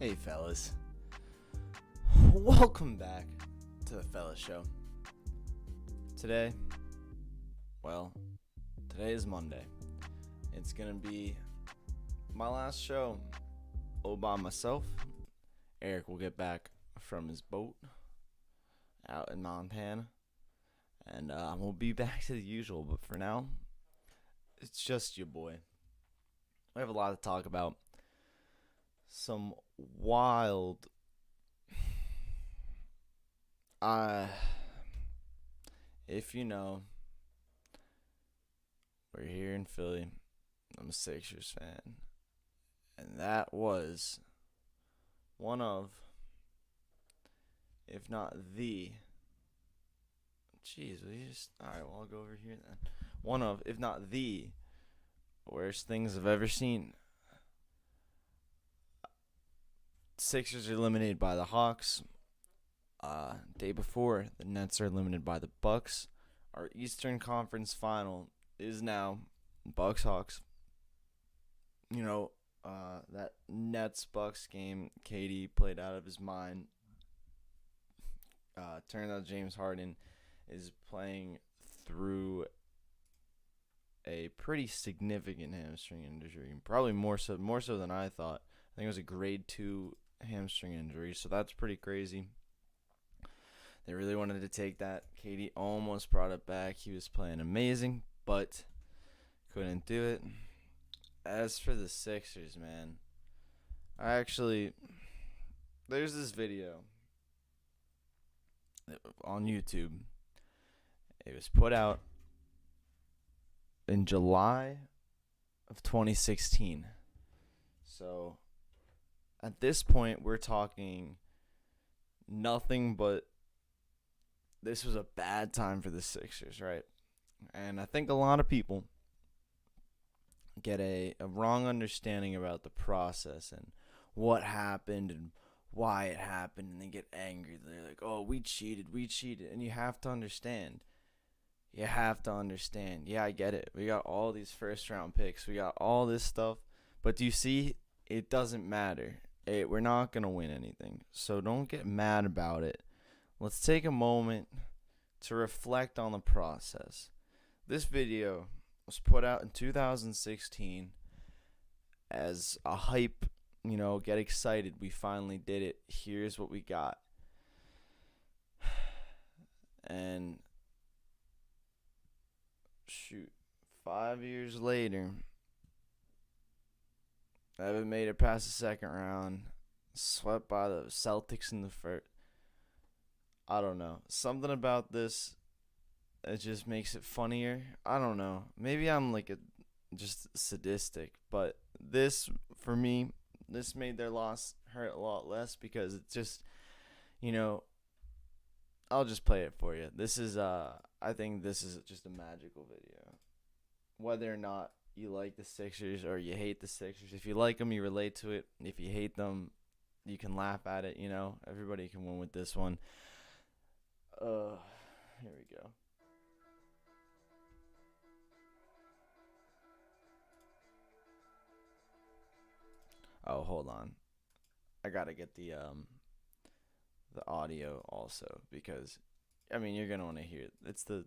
Hey fellas, welcome back to the Fellas Show. Today is Monday. It's gonna be my last show all by myself. Eric will get back from his boat out in Montana, and we'll be back to the usual, but for now, it's just your boy. We have a lot to talk about. Some wild if you know, we're here in Philly. I'm a Sixers fan, and that was one of, if not the, alright, well, I'll go over here then. One of, if not the worst things I've ever seen. Sixers are eliminated by the Hawks. Day before, the Nets are eliminated by the Bucks. Our Eastern Conference final is now Bucks-Hawks. You know, that Nets-Bucks game, KD played out of his mind. Turns out James Harden is playing through a pretty significant hamstring injury. Probably more so than I thought. I think it was a grade 2 hamstring injury, so that's pretty crazy. They really wanted to take that. KD almost brought it back. He was playing amazing, but couldn't do it. As for the Sixers, man, there's this video on YouTube. It was put out in July of 2016. So at this point, we're talking nothing but this was a bad time for the Sixers, right? And I think a lot of people get a wrong understanding about the process and what happened and why it happened, and they get angry. They're like, oh, we cheated. And you have to understand. Yeah, I get it. We got all these first-round picks. We got all this stuff. But do you see, it doesn't matter. We're not going to win anything. So don't get mad about it. Let's take a moment to reflect on the process. This video was put out in 2016 as a hype, get excited. We finally did it. Here's what we got. And 5 years later, I haven't made it past the second round. Swept by the Celtics in the first. I don't know. Something about this, it just makes it funnier. I don't know. Maybe I'm just sadistic. But this, for me, this made their loss hurt a lot less because it's just, I'll just play it for you. This is, I think this is just a magical video. Whether or not you like the Sixers or you hate the Sixers. If you like them, you relate to it. If you hate them, you can laugh at it, Everybody can win with this one. Here we go. Oh, hold on. I gotta get the audio also because, you're gonna want to hear it. It's the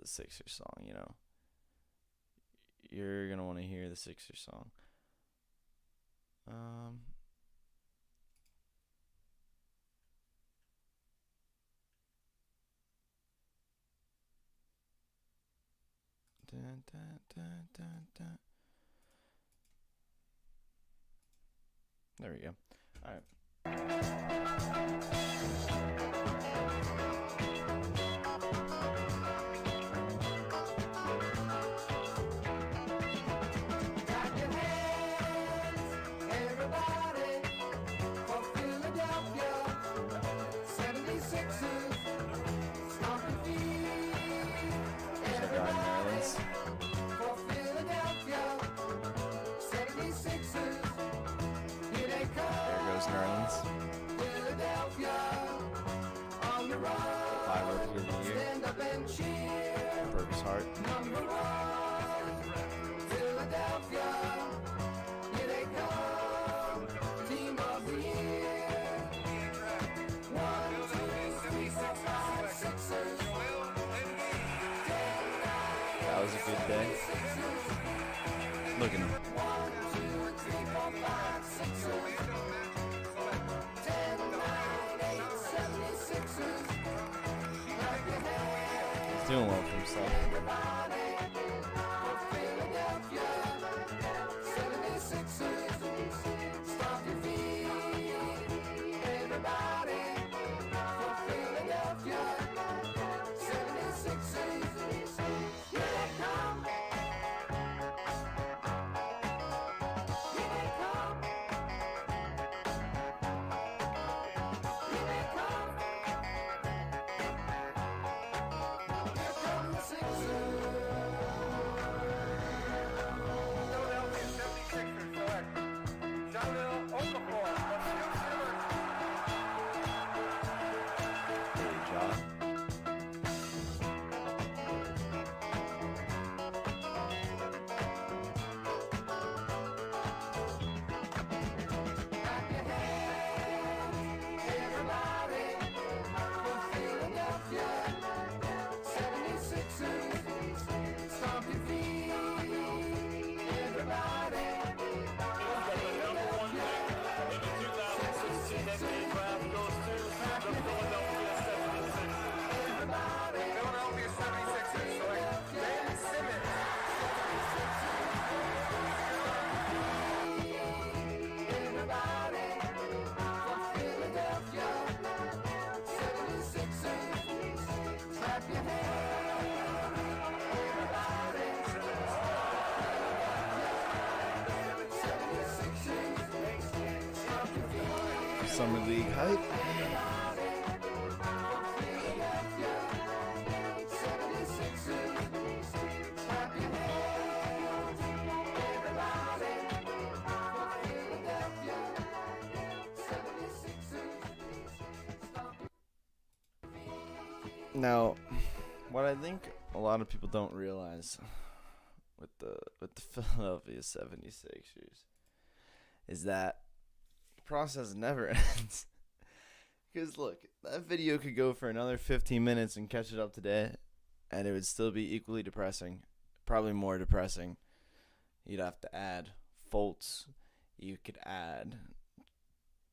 Sixers song, You're gonna want to hear the Sixers song. Dun, dun, dun, dun, dun. There we go. All right. Nerlens. Five rookie of the year. Broke his heart. Philadelphia, here they come. Team of today. Look at him. He's doing well for himself. Summer League hype. Now, what I think a lot of people don't realize with the Philadelphia 76ers is that the process never ends. Because look, that video could go for another 15 minutes and catch it up today, and it would still be equally depressing, probably more depressing. You'd have to add Fultz. You could add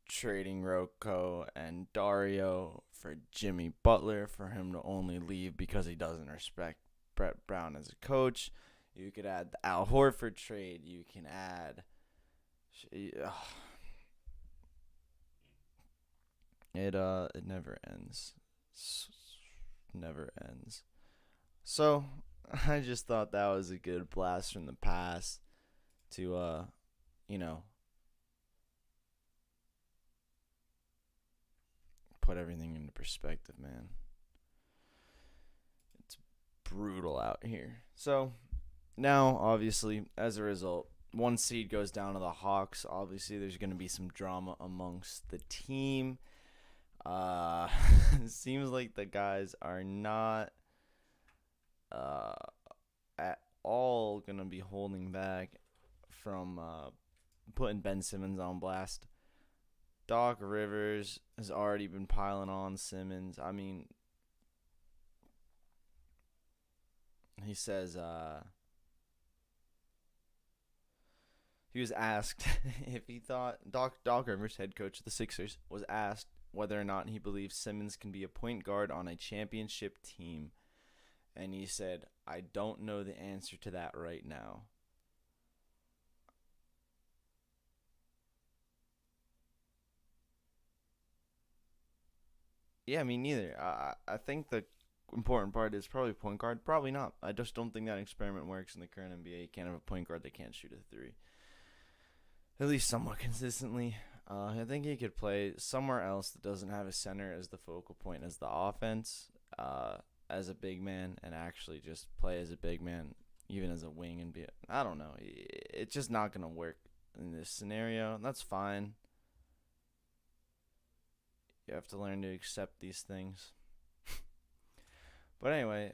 trading Rocco and Dario for Jimmy Butler for him to only leave because he doesn't respect Brett Brown as a coach. You could add the Al Horford trade. You can add... It never ends. Never ends. So, I just thought that was a good blast from the past to, put everything into perspective, man. It's brutal out here. So, now, obviously, as a result, one seed goes down to the Hawks. Obviously, there's going to be some drama amongst the team. It seems like the guys are not at all going to be holding back from putting Ben Simmons on blast. Doc Rivers has already been piling on Simmons. I mean, he says he was asked if he thought Doc Rivers, head coach of the Sixers, was asked whether or not he believes Simmons can be a point guard on a championship team. And he said, "I don't know the answer to that right now." Yeah, me neither. I think the important part is probably point guard. Probably not. I just don't think that experiment works in the current NBA. You can't have a point guard that can't shoot a three. At least somewhat consistently. I think he could play somewhere else that doesn't have a center as the focal point as the offense, as a big man, and actually just play as a big man, even as a wing, and be. I don't know. It's just not gonna work in this scenario. And that's fine. You have to learn to accept these things. But anyway,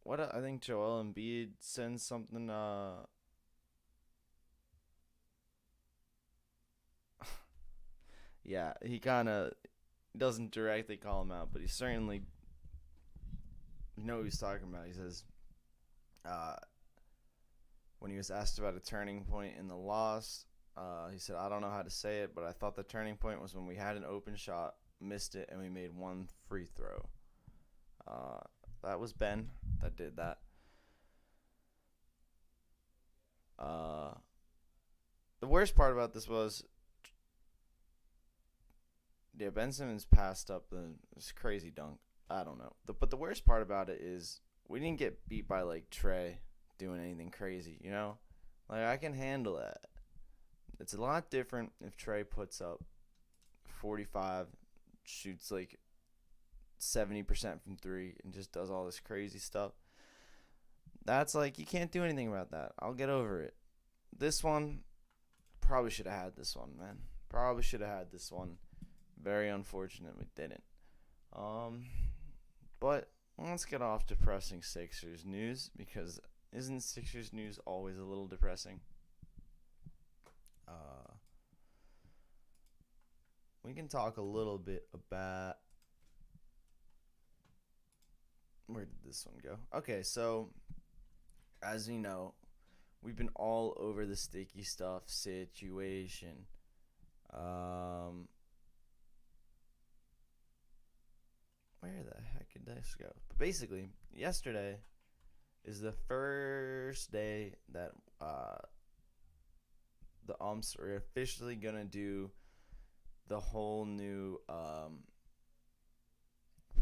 what I think Joel Embiid sends something. Yeah, he kind of doesn't directly call him out, but he certainly, you know what he's talking about. He says, uh, when he was asked about a turning point in the loss, he said, I don't know how to say it, but I thought the turning point was when we had an open shot, missed it, and we made one free throw. That was Ben that did that. The worst part about this was, yeah, Ben Simmons passed up this crazy dunk. I don't know. But the worst part about it is we didn't get beat by, like, Trey doing anything crazy, you know? Like, I can handle that. It's a lot different if Trey puts up 45, shoots, like, 70% from three, and just does all this crazy stuff. That's like, you can't do anything about that. I'll get over it. This one, probably should have had this one, man. Probably should have had this one. Very unfortunate we didn't. But let's get off depressing Sixers news, because isn't Sixers news always a little depressing? We can talk a little bit about, where did this one go? Okay, so as you know, we've been all over the sticky stuff situation. Where the heck did this go? But basically, yesterday is the first day that the umps are officially gonna do the whole new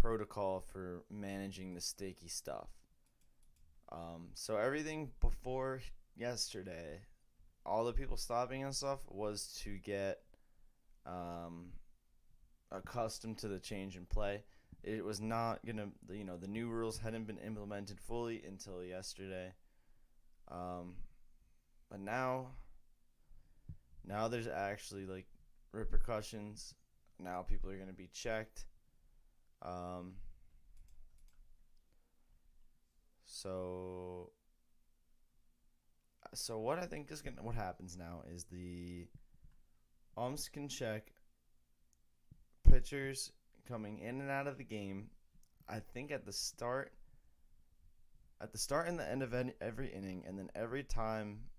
protocol for managing the sticky stuff. So everything before yesterday, all the people stopping and stuff, was to get accustomed to the change in play. It was not gonna, the new rules hadn't been implemented fully until yesterday. But now there's actually, like, repercussions. Now people are gonna be checked. So what I think is what happens now is the umps can check pitchers coming in and out of the game. I think at the start and the end of every inning, and then every time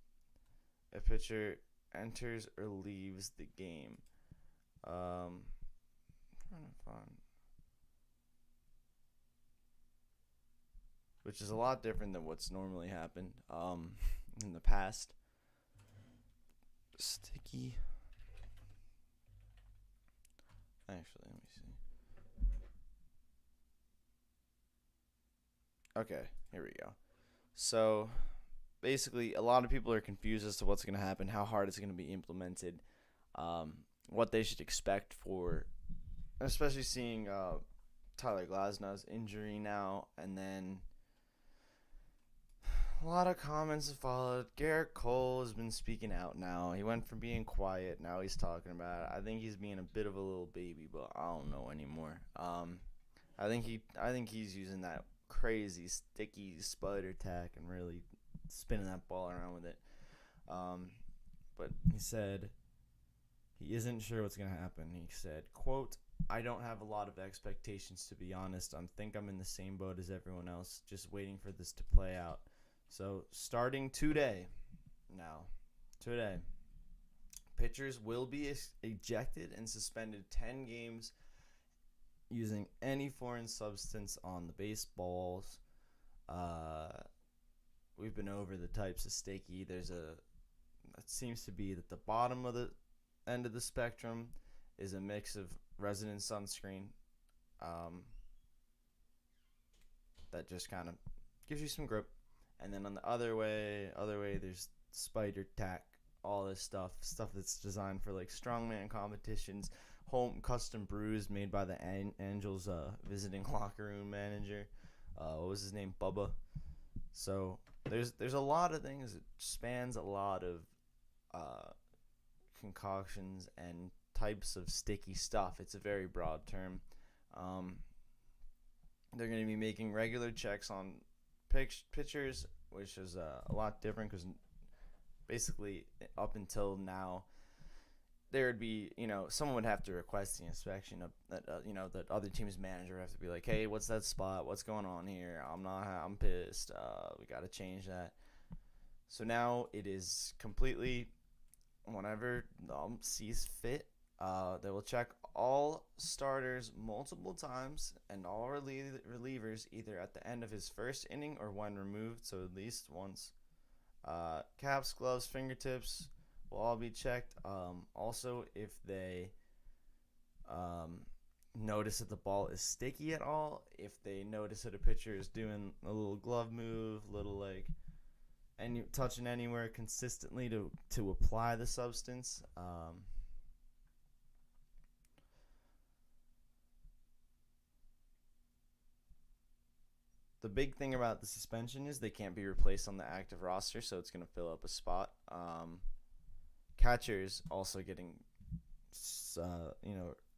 a pitcher enters or leaves the game. I'm trying to find, which is a lot different than what's normally happened in the past. Sticky. Actually, let me see. Okay, here we go. So, basically, a lot of people are confused as to what's going to happen, how hard it's going to be implemented, what they should expect for, especially seeing Tyler Glasnow's injury now, and then a lot of comments have followed. Garrett Cole has been speaking out now. He went from being quiet, now he's talking about it. I think he's being a bit of a little baby, but I don't know anymore. I think he's using that crazy sticky spider tack and really spinning that ball around with it. But he said he isn't sure what's going to happen. He said, quote, I don't have a lot of expectations, to be honest. I think I'm in the same boat as everyone else, just waiting for this to play out. So starting today, pitchers will be ejected and suspended 10 games using any foreign substance on the baseballs. We've been over the types of sticky. It seems to be that the bottom of the end of the spectrum is a mix of resin sunscreen that just kind of gives you some grip. And then on the other way, there's spider tack, all this stuff that's designed for, like, strongman competitions, home custom brews made by the Angels visiting locker room manager. What was his name? Bubba. So there's a lot of things. It spans a lot of concoctions and types of sticky stuff. It's a very broad term. They're going to be making regular checks on pitchers, which is a lot different, because basically up until now there would be, someone would have to request the inspection of that. The other team's manager would have to be like, hey, what's that spot? What's going on here? I'm pissed. We got to change that. So now it is completely whenever the ump sees fit. They will check all starters multiple times and all relievers either at the end of his first inning or when removed, so at least once. Caps, gloves, fingertips will all be checked. Also, if they notice that the ball is sticky at all, if they notice that a pitcher is doing a little glove move, little like and touching anywhere consistently to apply the substance. The big thing about the suspension is they can't be replaced on the active roster, so it's going to fill up a spot. Catchers also getting,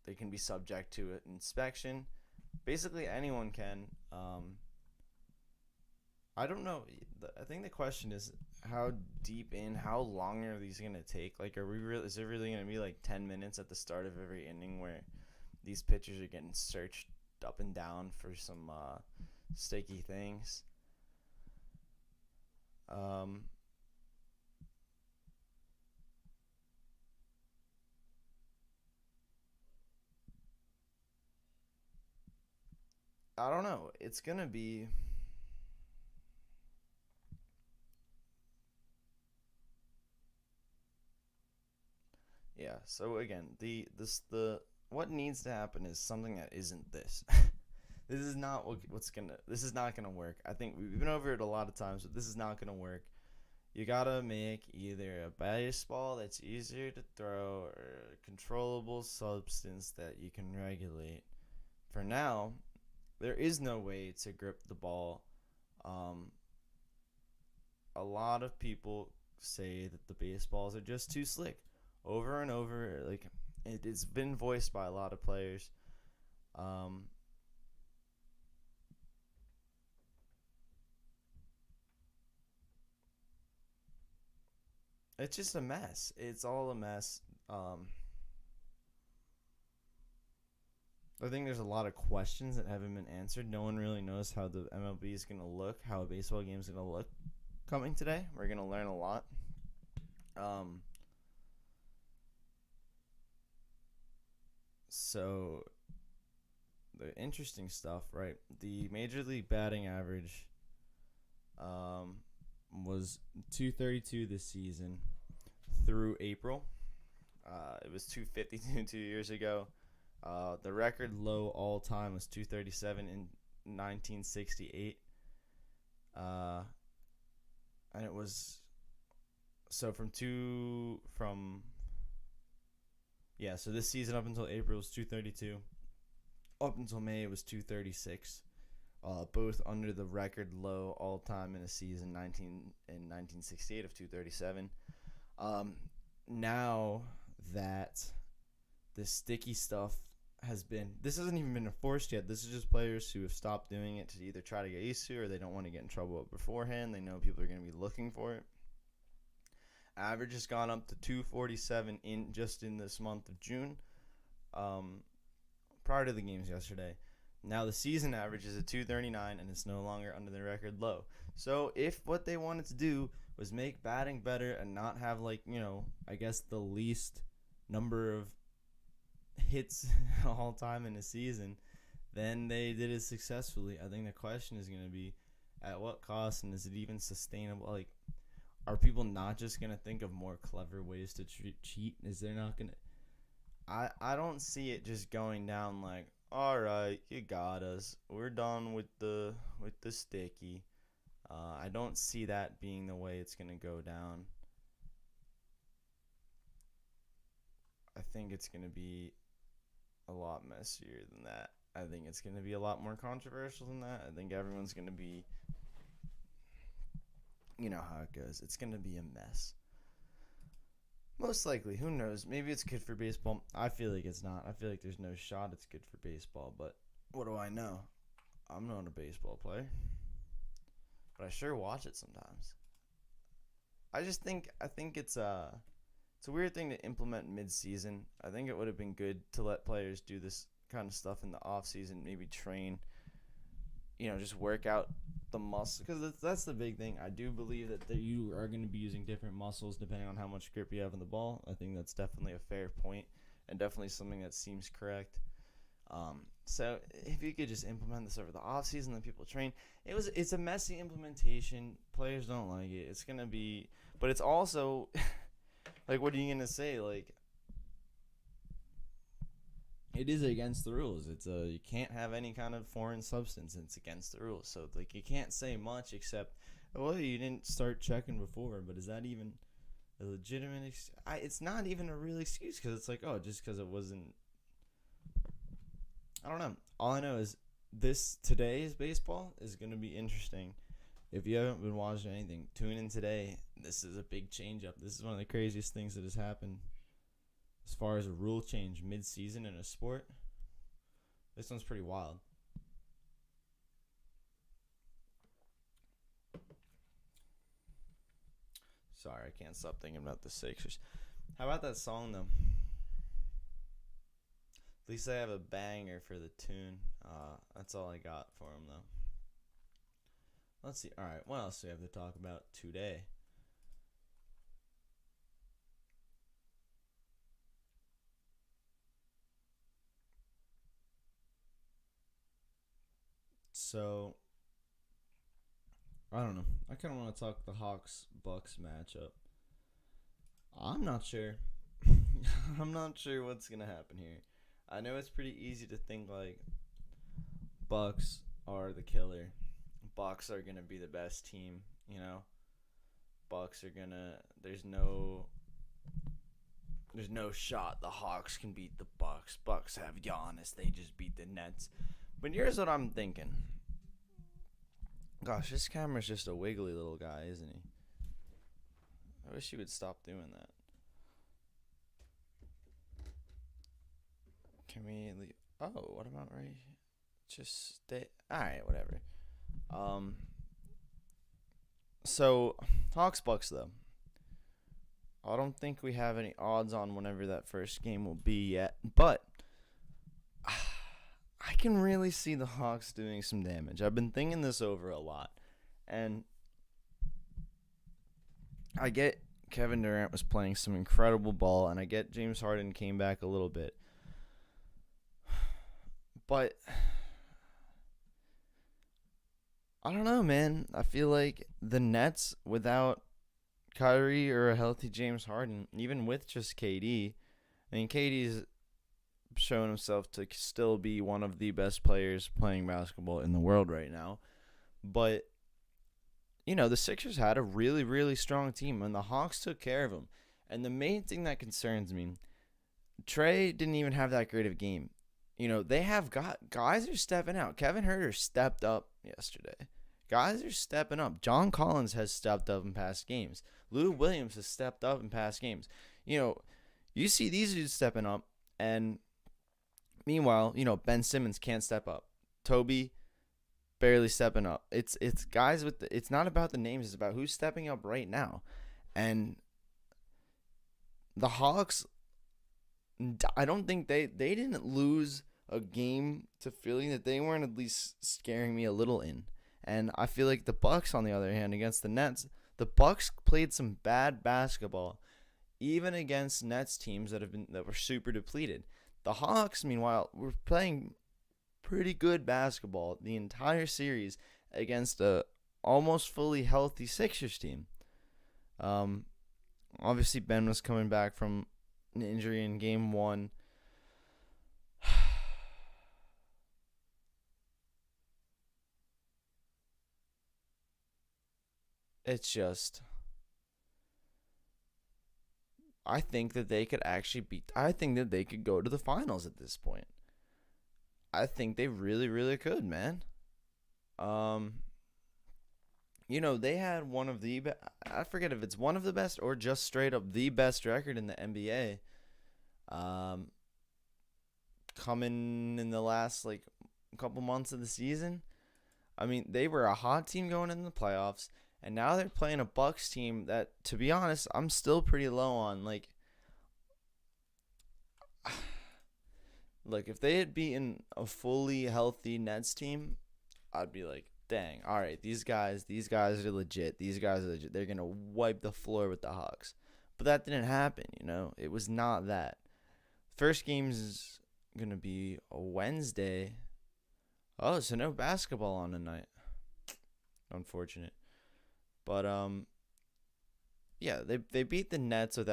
they can be subject to an inspection. Basically, anyone can. I don't know. I think the question is how deep in, how long are these going to take? Like, is it really going to be like 10 minutes at the start of every inning where these pitchers are getting searched up and down for some sticky things? I don't know. It's going to be yeah. So again, the what needs to happen is something that isn't this. This is not this is not gonna work. I think we've been over it a lot of times, but this is not gonna work. You gotta make either a baseball that's easier to throw or a controllable substance that you can regulate. For now, there is no way to grip the ball. A lot of people say that the baseballs are just too slick. Over and over, like it's been voiced by a lot of players. It's just a mess. It's all a mess. I think there's a lot of questions that haven't been answered. No one really knows how the MLB is going to look, how a baseball game is going to look coming today. We're going to learn a lot. So the interesting stuff, right? The Major League batting average was 232 this season through April. It was 252 2 years ago. The record low all time was 237 in 1968. And it was so so this season up until April was 232. Up until May it was 236. Both under the record low all time in a season 1968 of 237. Now that the sticky stuff this hasn't even been enforced yet. This is just players who have stopped doing it to either try to get used to or they don't want to get in trouble beforehand. They know people are going to be looking for it. Average has gone up to 247 in this month of June. Prior to the games yesterday. Now the season average is at 239 and it's no longer under the record low. So if what they wanted to do was make batting better and not have I guess the least number of hits all time in a season, then they did it successfully. I think the question is going to be at what cost, and is it even sustainable? Like, are people not just going to think of more clever ways to cheat? Is there not going to I don't see it just going down like, all right, you got us. We're done with the sticky. I don't see that being the way it's going to go down. I think it's going to be a lot messier than that. I think it's going to be a lot more controversial than that. I think everyone's going to be, you know how it goes. It's going to be a mess. Most likely. Who knows? Maybe it's good for baseball. I feel like it's not. I feel like there's no shot it's good for baseball. But what do I know? I'm not a baseball player. But I sure watch it sometimes. I think it's it's a weird thing to implement mid-season. I think it would have been good to let players do this kind of stuff in the off season, maybe train, just work out the muscle, because that's the big thing. I do believe that you are going to be using different muscles depending on how much grip you have on the ball. I think that's definitely a fair point and definitely something that seems correct. So if you could just implement this over the off season, then people train. It's a messy implementation. Players don't like it. It's gonna be, but it's also like, what are you gonna say? Like, it is against the rules. You can't have any kind of foreign substance. It's against the rules. So like, you can't say much except, well, you didn't start checking before. But is that even a legitimate? It's not even a real excuse, because it's like, oh, just because it wasn't. I don't know. All I know is today's baseball is going to be interesting. If you haven't been watching anything, tune in today. This is a big change up. This is one of the craziest things that has happened as far as a rule change mid-season in a sport. This one's pretty wild. Sorry, I can't stop thinking about the Sixers. How about that song, though? At least I have a banger for the tune. That's all I got for him, though. Let's see. All right, what else do we have to talk about today? So, I don't know. I kind of want to talk the Hawks-Bucks matchup. I'm not sure. I'm not sure what's going to happen here. I know it's pretty easy to think like Bucks are the killer. Bucks are gonna be the best team, Bucks are gonna. There's no shot the Hawks can beat the Bucks. Bucks have Giannis. They just beat the Nets. But here's what I'm thinking. Gosh, this camera's just a wiggly little guy, isn't he? I wish he would stop doing that. Can we leave? Oh, what about right here? Just stay. Alright, whatever. So, Hawks Bucks, though. I don't think we have any odds on whenever that first game will be yet. But I can really see the Hawks doing some damage. I've been thinking this over a lot. And I get Kevin Durant was playing some incredible ball, and I get James Harden came back a little bit. But I don't know, man. I feel like the Nets without Kyrie or a healthy James Harden, even with just KD, I mean, KD's shown himself to still be one of the best players playing basketball in the world right now. But, the Sixers had a really, really strong team, and the Hawks took care of them. And the main thing that concerns me, Trey didn't even have that great of a game. They have guys are stepping out. Kevin Huerter stepped up yesterday. Guys are stepping up. John Collins has stepped up in past games. Lou Williams has stepped up in past games. You see these dudes stepping up, and meanwhile, Ben Simmons can't step up. Toby barely stepping up. It's guys with it's not about the names. It's about who's stepping up right now. And the Hawks, I don't think they didn't lose a game to Philly that they weren't at least scaring me a little in. And I feel like the Bucks, on the other hand, against the Nets, the Bucks played some bad basketball, even against Nets teams that were super depleted. The Hawks, meanwhile, were playing pretty good basketball the entire series against a almost fully healthy Sixers team. Obviously Ben was coming back from an injury in game 1. It's just, I think that they could actually I think that they could go to the finals at this point. I think they really, really could, man. They had one of the I forget if it's one of the best or just straight up the best record in the NBA. Coming in the last couple months of the season. I mean, they were a hot team going in the playoffs, and now they're playing a Bucks team that, to be honest, I'm still pretty low on. Look, if they had beaten a fully healthy Nets team, I'd be like, dang, all right, these guys are legit. These guys are legit. They're gonna wipe the floor with the Hawks. But that didn't happen. It was not that. First game's gonna be a Wednesday. Oh, so no basketball on tonight. Unfortunate. But yeah, they beat the Nets with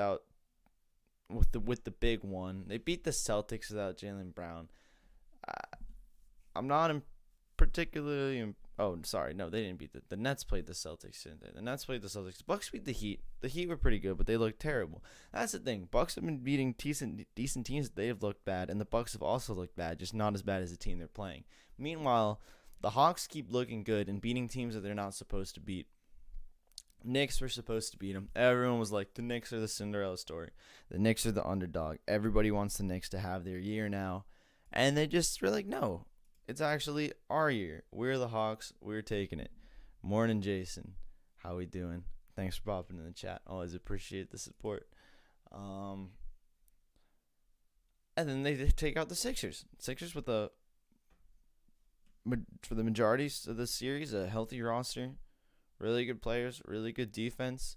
the big one. They beat the Celtics without Jaylen Brown. I, I'm not particularly. Oh, sorry, no, they didn't beat the Nets. Played the Celtics, didn't they? The Nets played the Celtics. The Bucks beat the Heat. The Heat were pretty good, but they looked terrible. That's the thing. Bucks have been beating decent teams. They have looked bad, and the Bucks have also looked bad, just not as bad as the team they're playing. Meanwhile, the Hawks keep looking good and beating teams that they're not supposed to beat. Knicks were supposed to beat them. Everyone was like, the Knicks are the Cinderella story. The Knicks are the underdog. Everybody wants the Knicks to have their year now. And they just were like, no, it's actually our year. We're the Hawks. We're taking it. Morning, Jason. How we doing? Thanks for popping in the chat. Always appreciate the support. And then they take out the Sixers. Sixers with for the majority of the series, a healthy roster. Really good players, really good defense,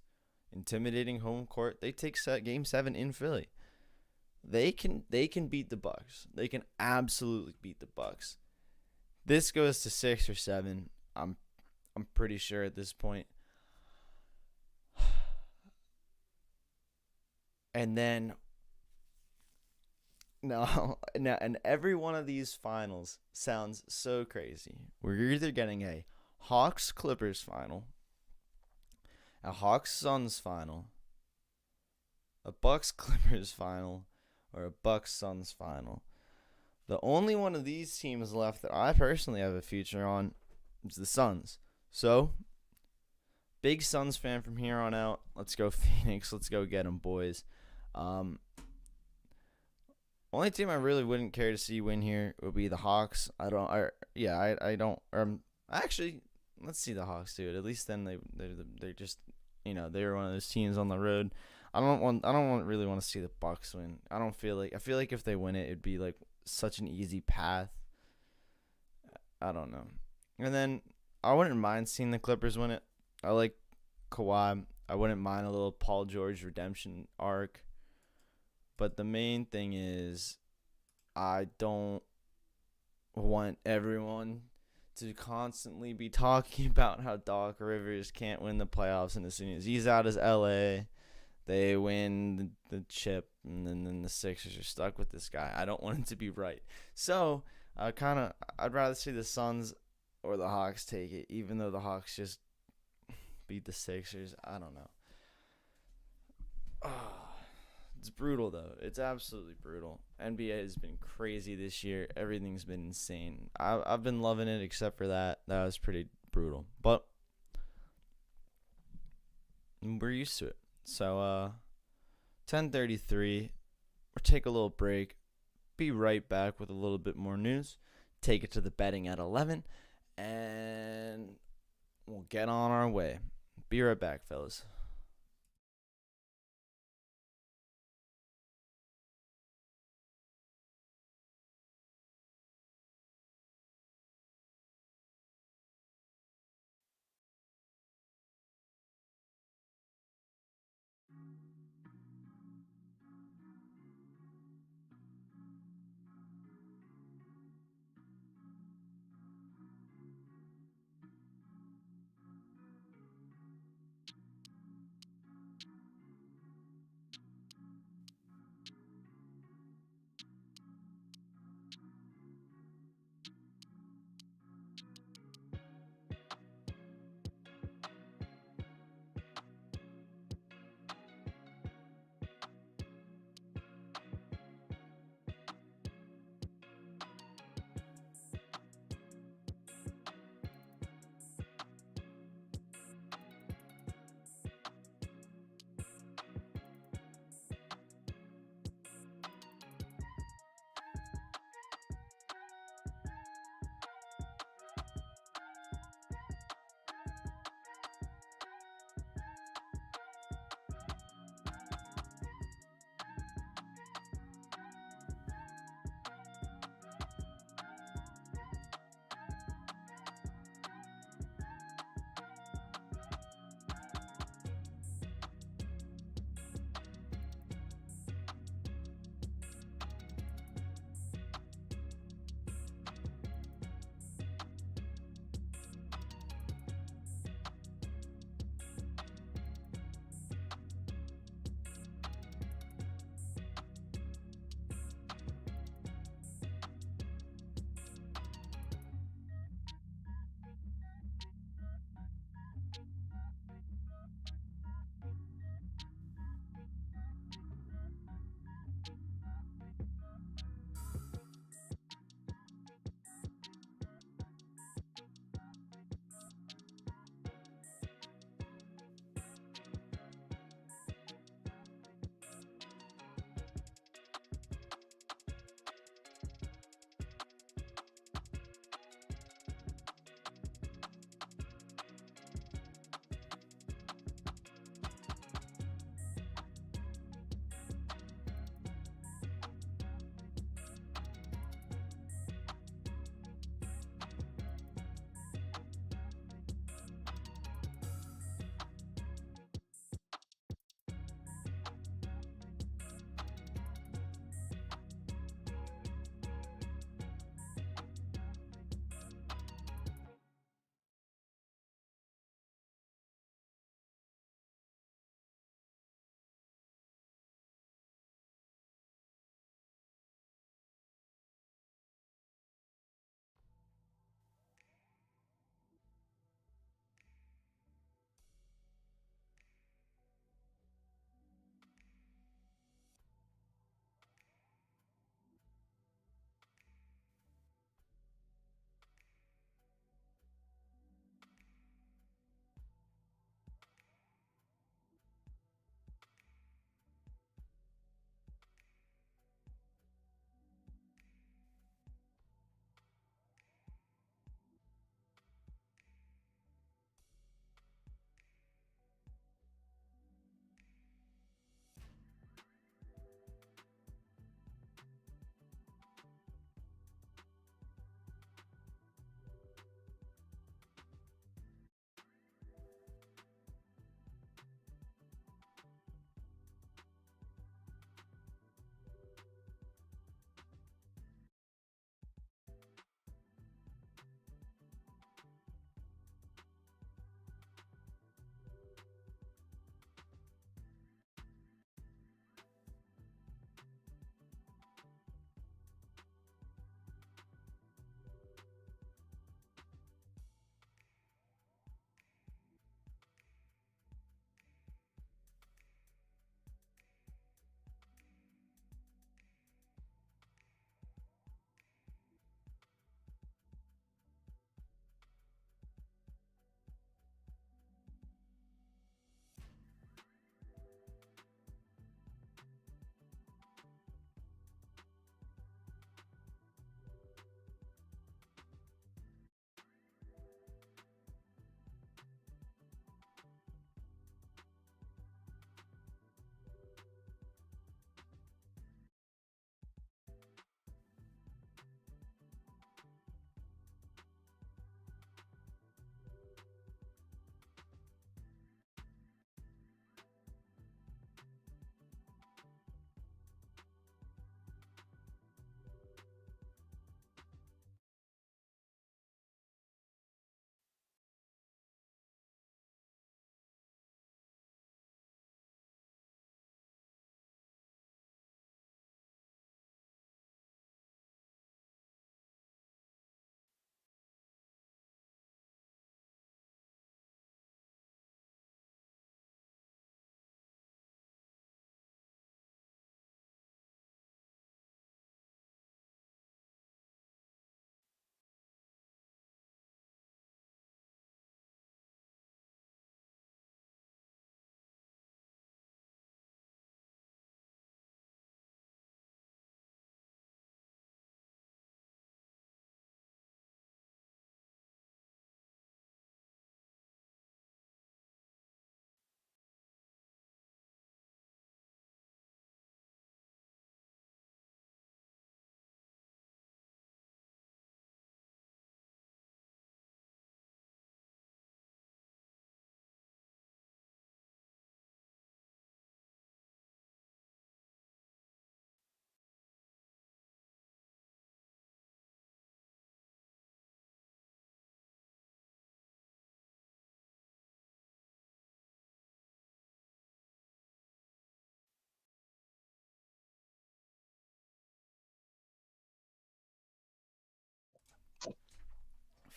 intimidating home court. They take game 7 in Philly. They can beat the Bucks. They can absolutely beat the Bucks. This goes to 6 or 7. I'm pretty sure at this point. And then no, and every one of these finals sounds so crazy. We're either getting a Hawks Clippers final, a Hawks Suns final, a Bucks Clippers final, or a Bucks Suns final. The only one of these teams left that I personally have a future on is the Suns. So, big Suns fan from here on out. Let's go Phoenix. Let's go get them, boys. Only team I really wouldn't care to see win here would be the Hawks. I don't. Actually, let's see the Hawks do it. At least then they're just they were one of those teams on the road. I don't really want to see the Bucks win. I feel like if they win it, it'd be like such an easy path. I don't know. And then I wouldn't mind seeing the Clippers win it. I like Kawhi. I wouldn't mind a little Paul George redemption arc. But the main thing is, I don't want everyone to constantly be talking about how Doc Rivers can't win the playoffs, and as soon as he's out as LA, they win the chip, and then the Sixers are stuck with this guy. I don't want him to be right. So, I'd rather see the Suns or the Hawks take it, even though the Hawks just beat the Sixers. I don't know. It's brutal, though. It's absolutely brutal. NBA has been crazy this year. Everything's been insane. I've been loving it, except for that. That was pretty brutal. But we're used to it. So, 10:33. We'll take a little break. Be right back with a little bit more news. Take it to the betting at 11. And we'll get on our way. Be right back, fellas.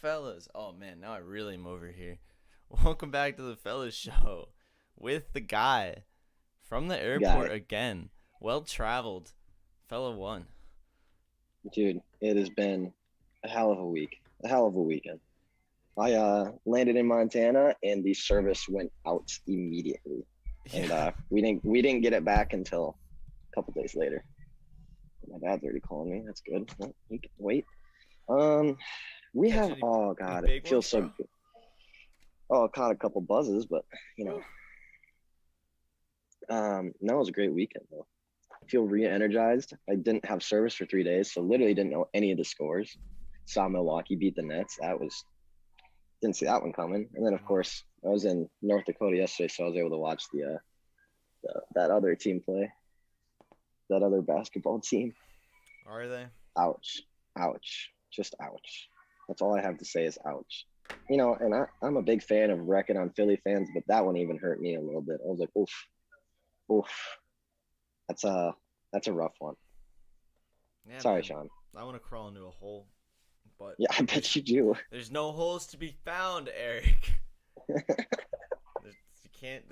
Fellas, oh man, now I really am over here. Welcome back to the Fellas Show with the guy from the airport Guy, again. Well traveled, fella one. dude, it has been a hell of a week, a hell of a weekend. I landed in Montana and the service went out immediately, and Yeah, we didn't get it back until a couple days later. My dad's already calling me. That's good. Well, he can wait. Um, we catch have any God, it big feels ones, so bro? good. Oh, I caught a couple buzzes, but you know, Whew. no, it was a great weekend though. I feel re-energized. I didn't have service for 3 days, so literally didn't know any of the scores. Saw Milwaukee beat the Nets. That was didn't see that one coming. And then of Mm. course I was in North Dakota yesterday, so I was able to watch that other team play, that other basketball team. Are they? Ouch, ouch, just ouch. That's all I have to say is ouch. And I'm a big fan of wrecking on Philly fans, but that one even hurt me a little bit. I was like, oof, oof. That's a that's a rough one. Yeah, Sorry, man. Sean. I want to crawl into a hole, but Yeah, I there's bet you do. there's no holes to be found, Eric. You can't.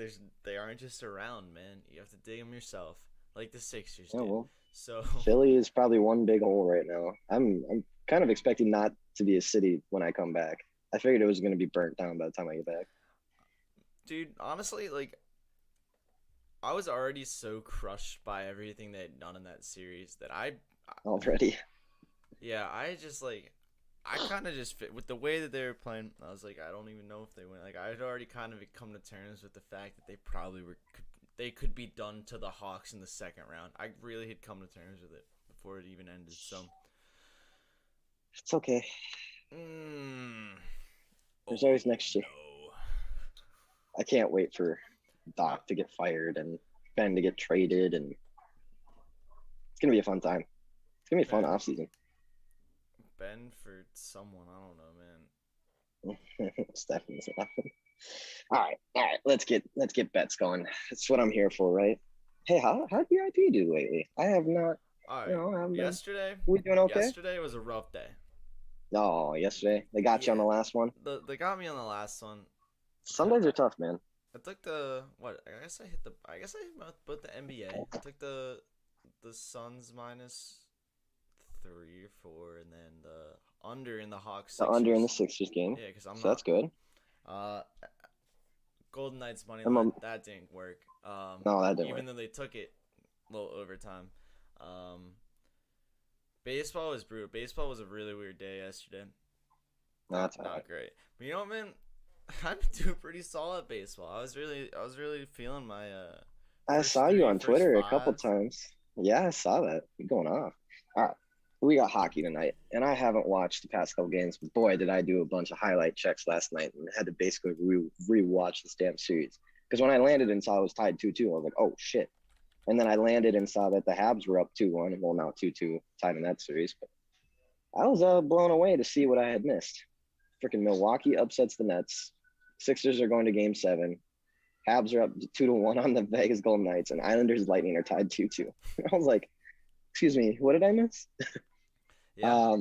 They aren't just around, man. You have to dig them yourself, like the Sixers Oh did. well, So, Philly is probably one big hole right now. I'm kind of expecting not to be a city when I come back. I figured it was going to be burnt down by the time I get back. dude, honestly, like I was already so crushed by everything they had done in that series that Already. yeah, I just like, I kind of just fit with the way that they were playing. I was like, I don't even know if they win. Like, I had already kind of come to terms with the fact that they probably they could be done to the Hawks in the second round. I really had come to terms with it before it even ended. So, It's okay. mm, There's oh always next year. no. I can't wait for Uh, Doc to get fired and Ben to get traded, and it's gonna be a fun time. It's gonna be a fun Ben, off season. Ben for someone, I don't know, man. Stephanie's laughing. All right. Let's get bets going. That's what I'm here for, right? Hey, how'd the IP do lately? I have not. All right, I haven't been. yesterday, We doing okay? yesterday was a rough day. Oh, yesterday they got you on Yeah, the last one. they got me on the last one. Sundays are tough, man. I took the what? I guess I hit the. I guess I hit both the NBA. I took the Suns -3 or 4, and then the under in the Hawks The under in Sixers. the Sixers game, Yeah, because I'm so not. that's good. Uh, Golden Knights money I'm line, that didn't work. No, that didn't Even work. though they took it a little overtime. Um, baseball was brutal. Baseball was a really weird day yesterday. No, that's all right. Not great. But you know what, man? I'm doing pretty solid baseball. I was really feeling my I first saw you three, on first Twitter a couple five. times. Yeah, I saw that. You're going off. All right. We got hockey tonight, and I haven't watched the past couple games, but boy, did I do a bunch of highlight checks last night and had to basically re-watch this damn series. Because when I landed and saw it was tied 2-2, I was like, oh, shit. And then I landed and saw that the Habs were up 2-1. Well, now 2-2 tied in that series. But I was blown away to see what I had missed. Freaking Milwaukee upsets the Nets. Sixers are going to game 7. Habs are up 2-1 on the Vegas Golden Knights, and Islanders Lightning are tied 2-2. I was like, excuse me, what did I miss? Yeah,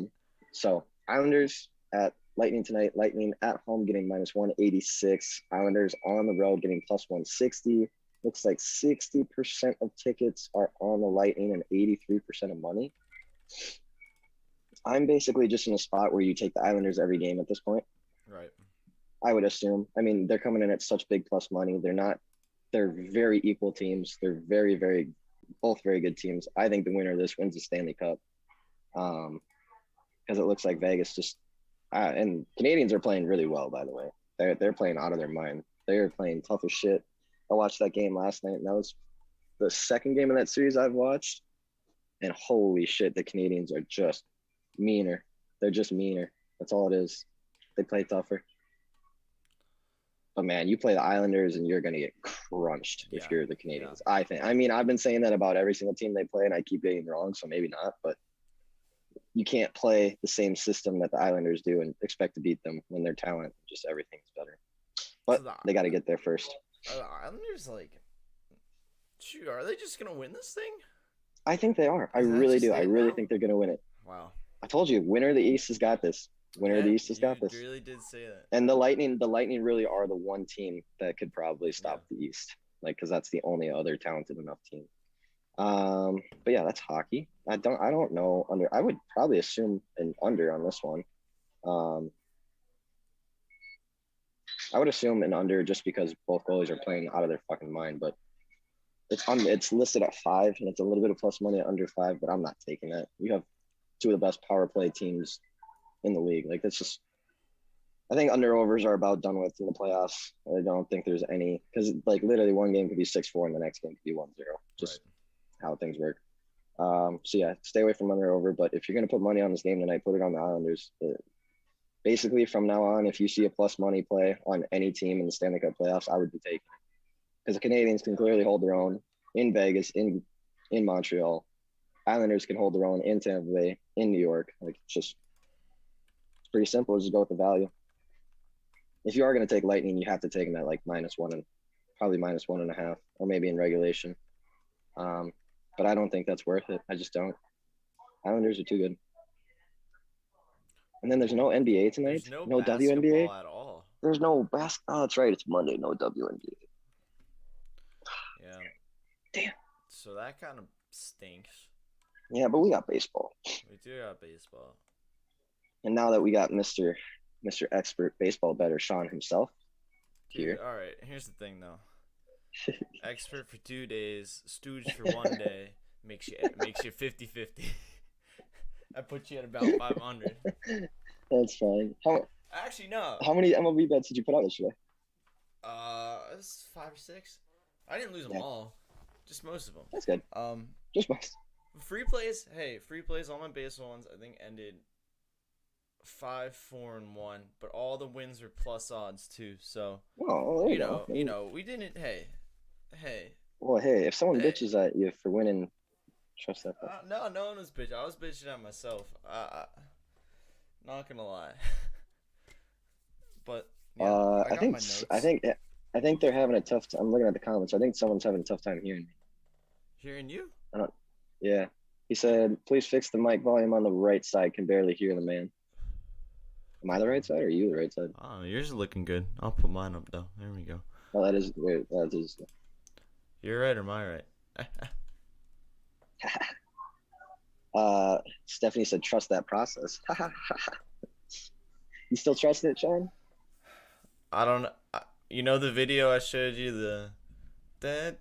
So Islanders at Lightning tonight. Lightning at home getting -186. Islanders on the road getting +160. Looks like 60% of tickets are on the Lightning and 83% of money. I'm basically just in a spot where you take the Islanders every game at this point. right. I would assume. I mean, they're coming in at such big plus money. They're very equal teams. They're very, very, both very good teams. I think the winner of this wins the Stanley Cup. Because it looks like Vegas just, and Canadians are playing really well, by the way. They're playing out of their mind. They're playing tough as shit. I watched that game last night, and that was the second game of that series I've watched. And holy shit, the Canadians are just meaner. They're just meaner. That's all it is. They play tougher. But man, you play the Islanders and you're going to get crunched if Yeah, you're the yeah. Canadians. I think. I mean, I've been saying that about every single team they play, and I keep getting wrong, so maybe not. But you can't play the same system that the Islanders do and expect to beat them when their talent, just everything's better. So But they got to get there first. the Islanders, like, shoot, are they just gonna win this thing? I think they are. I Is that really just do. I it really now? think they're going to win it. Wow. I told you, winner of the East has got this. Winner of Yeah, the East has you got this. really did say that. And the Lightning really are the one team that could probably Yeah. stop the East, like because that's the only other talented enough team. But yeah, that's hockey. I don't know under. I would probably assume an under on this one. Um, I would assume an under just because both goalies are playing out of their fucking mind. But it's listed at 5, and it's a little bit of plus money at under 5. But I'm not taking that. You have two of the best power play teams in the league. Like that's just. I think under overs are about done with in the playoffs. I don't think there's any because like literally one game could be 6-4 and the next game could be 1-0. Just how things work. So yeah, stay away from under over. But if you're gonna put money on this game tonight, put it on the Islanders. Basically, from now on, if you see a plus money play on any team in the Stanley Cup playoffs, I would be taking it because the Canadians can clearly hold their own in Vegas, in Montreal. Islanders can hold their own in Tampa Bay, in New York. Like it's pretty simple. Just go with the value. If you are going to take Lightning, you have to take them at like -1 and probably -1.5, or maybe in regulation. But I don't think that's worth it. I just don't. Islanders are too good. And then there's no NBA tonight. There's no No basketball WNBA. at all. There's no basketball. Oh, that's right. It's Monday. No WNBA. Yeah. Damn. So that kind of stinks. Yeah, but we got baseball. We do have baseball. And now that we got Mr. Expert Baseball Better Sean himself here. All right. Here's the thing, though. Expert for 2 days, stooge for 1 day, makes you 50-50. I put you at about 500. That's fine. Actually, no. How many MLB bets did you put out yesterday? It's 5 or 6. I didn't lose them all, just most of them. That's good. Just most. Free plays. Hey, free plays. All my baseball ones, I think, ended 5-4-1, but all the wins were plus odds too. So you know, we didn't. Hey. Well, hey, if someone bitches at you for winning, trust that. No one was bitching. I was bitching at myself. Not gonna lie. But yeah, I think they're having a tough time. I'm looking at the comments. I think someone's having a tough time hearing me. Hearing you? Yeah. He said, please fix the mic volume on the right side. Can barely hear the man. Am I the right side or are you the right side? Oh, yours is looking good. I'll put mine up though. There we go. Oh, that is weird. That is. You're right or am I right? Stephanie said, trust that process. You still trust it, Sean? I don't know. You know the video I showed you, the yeah.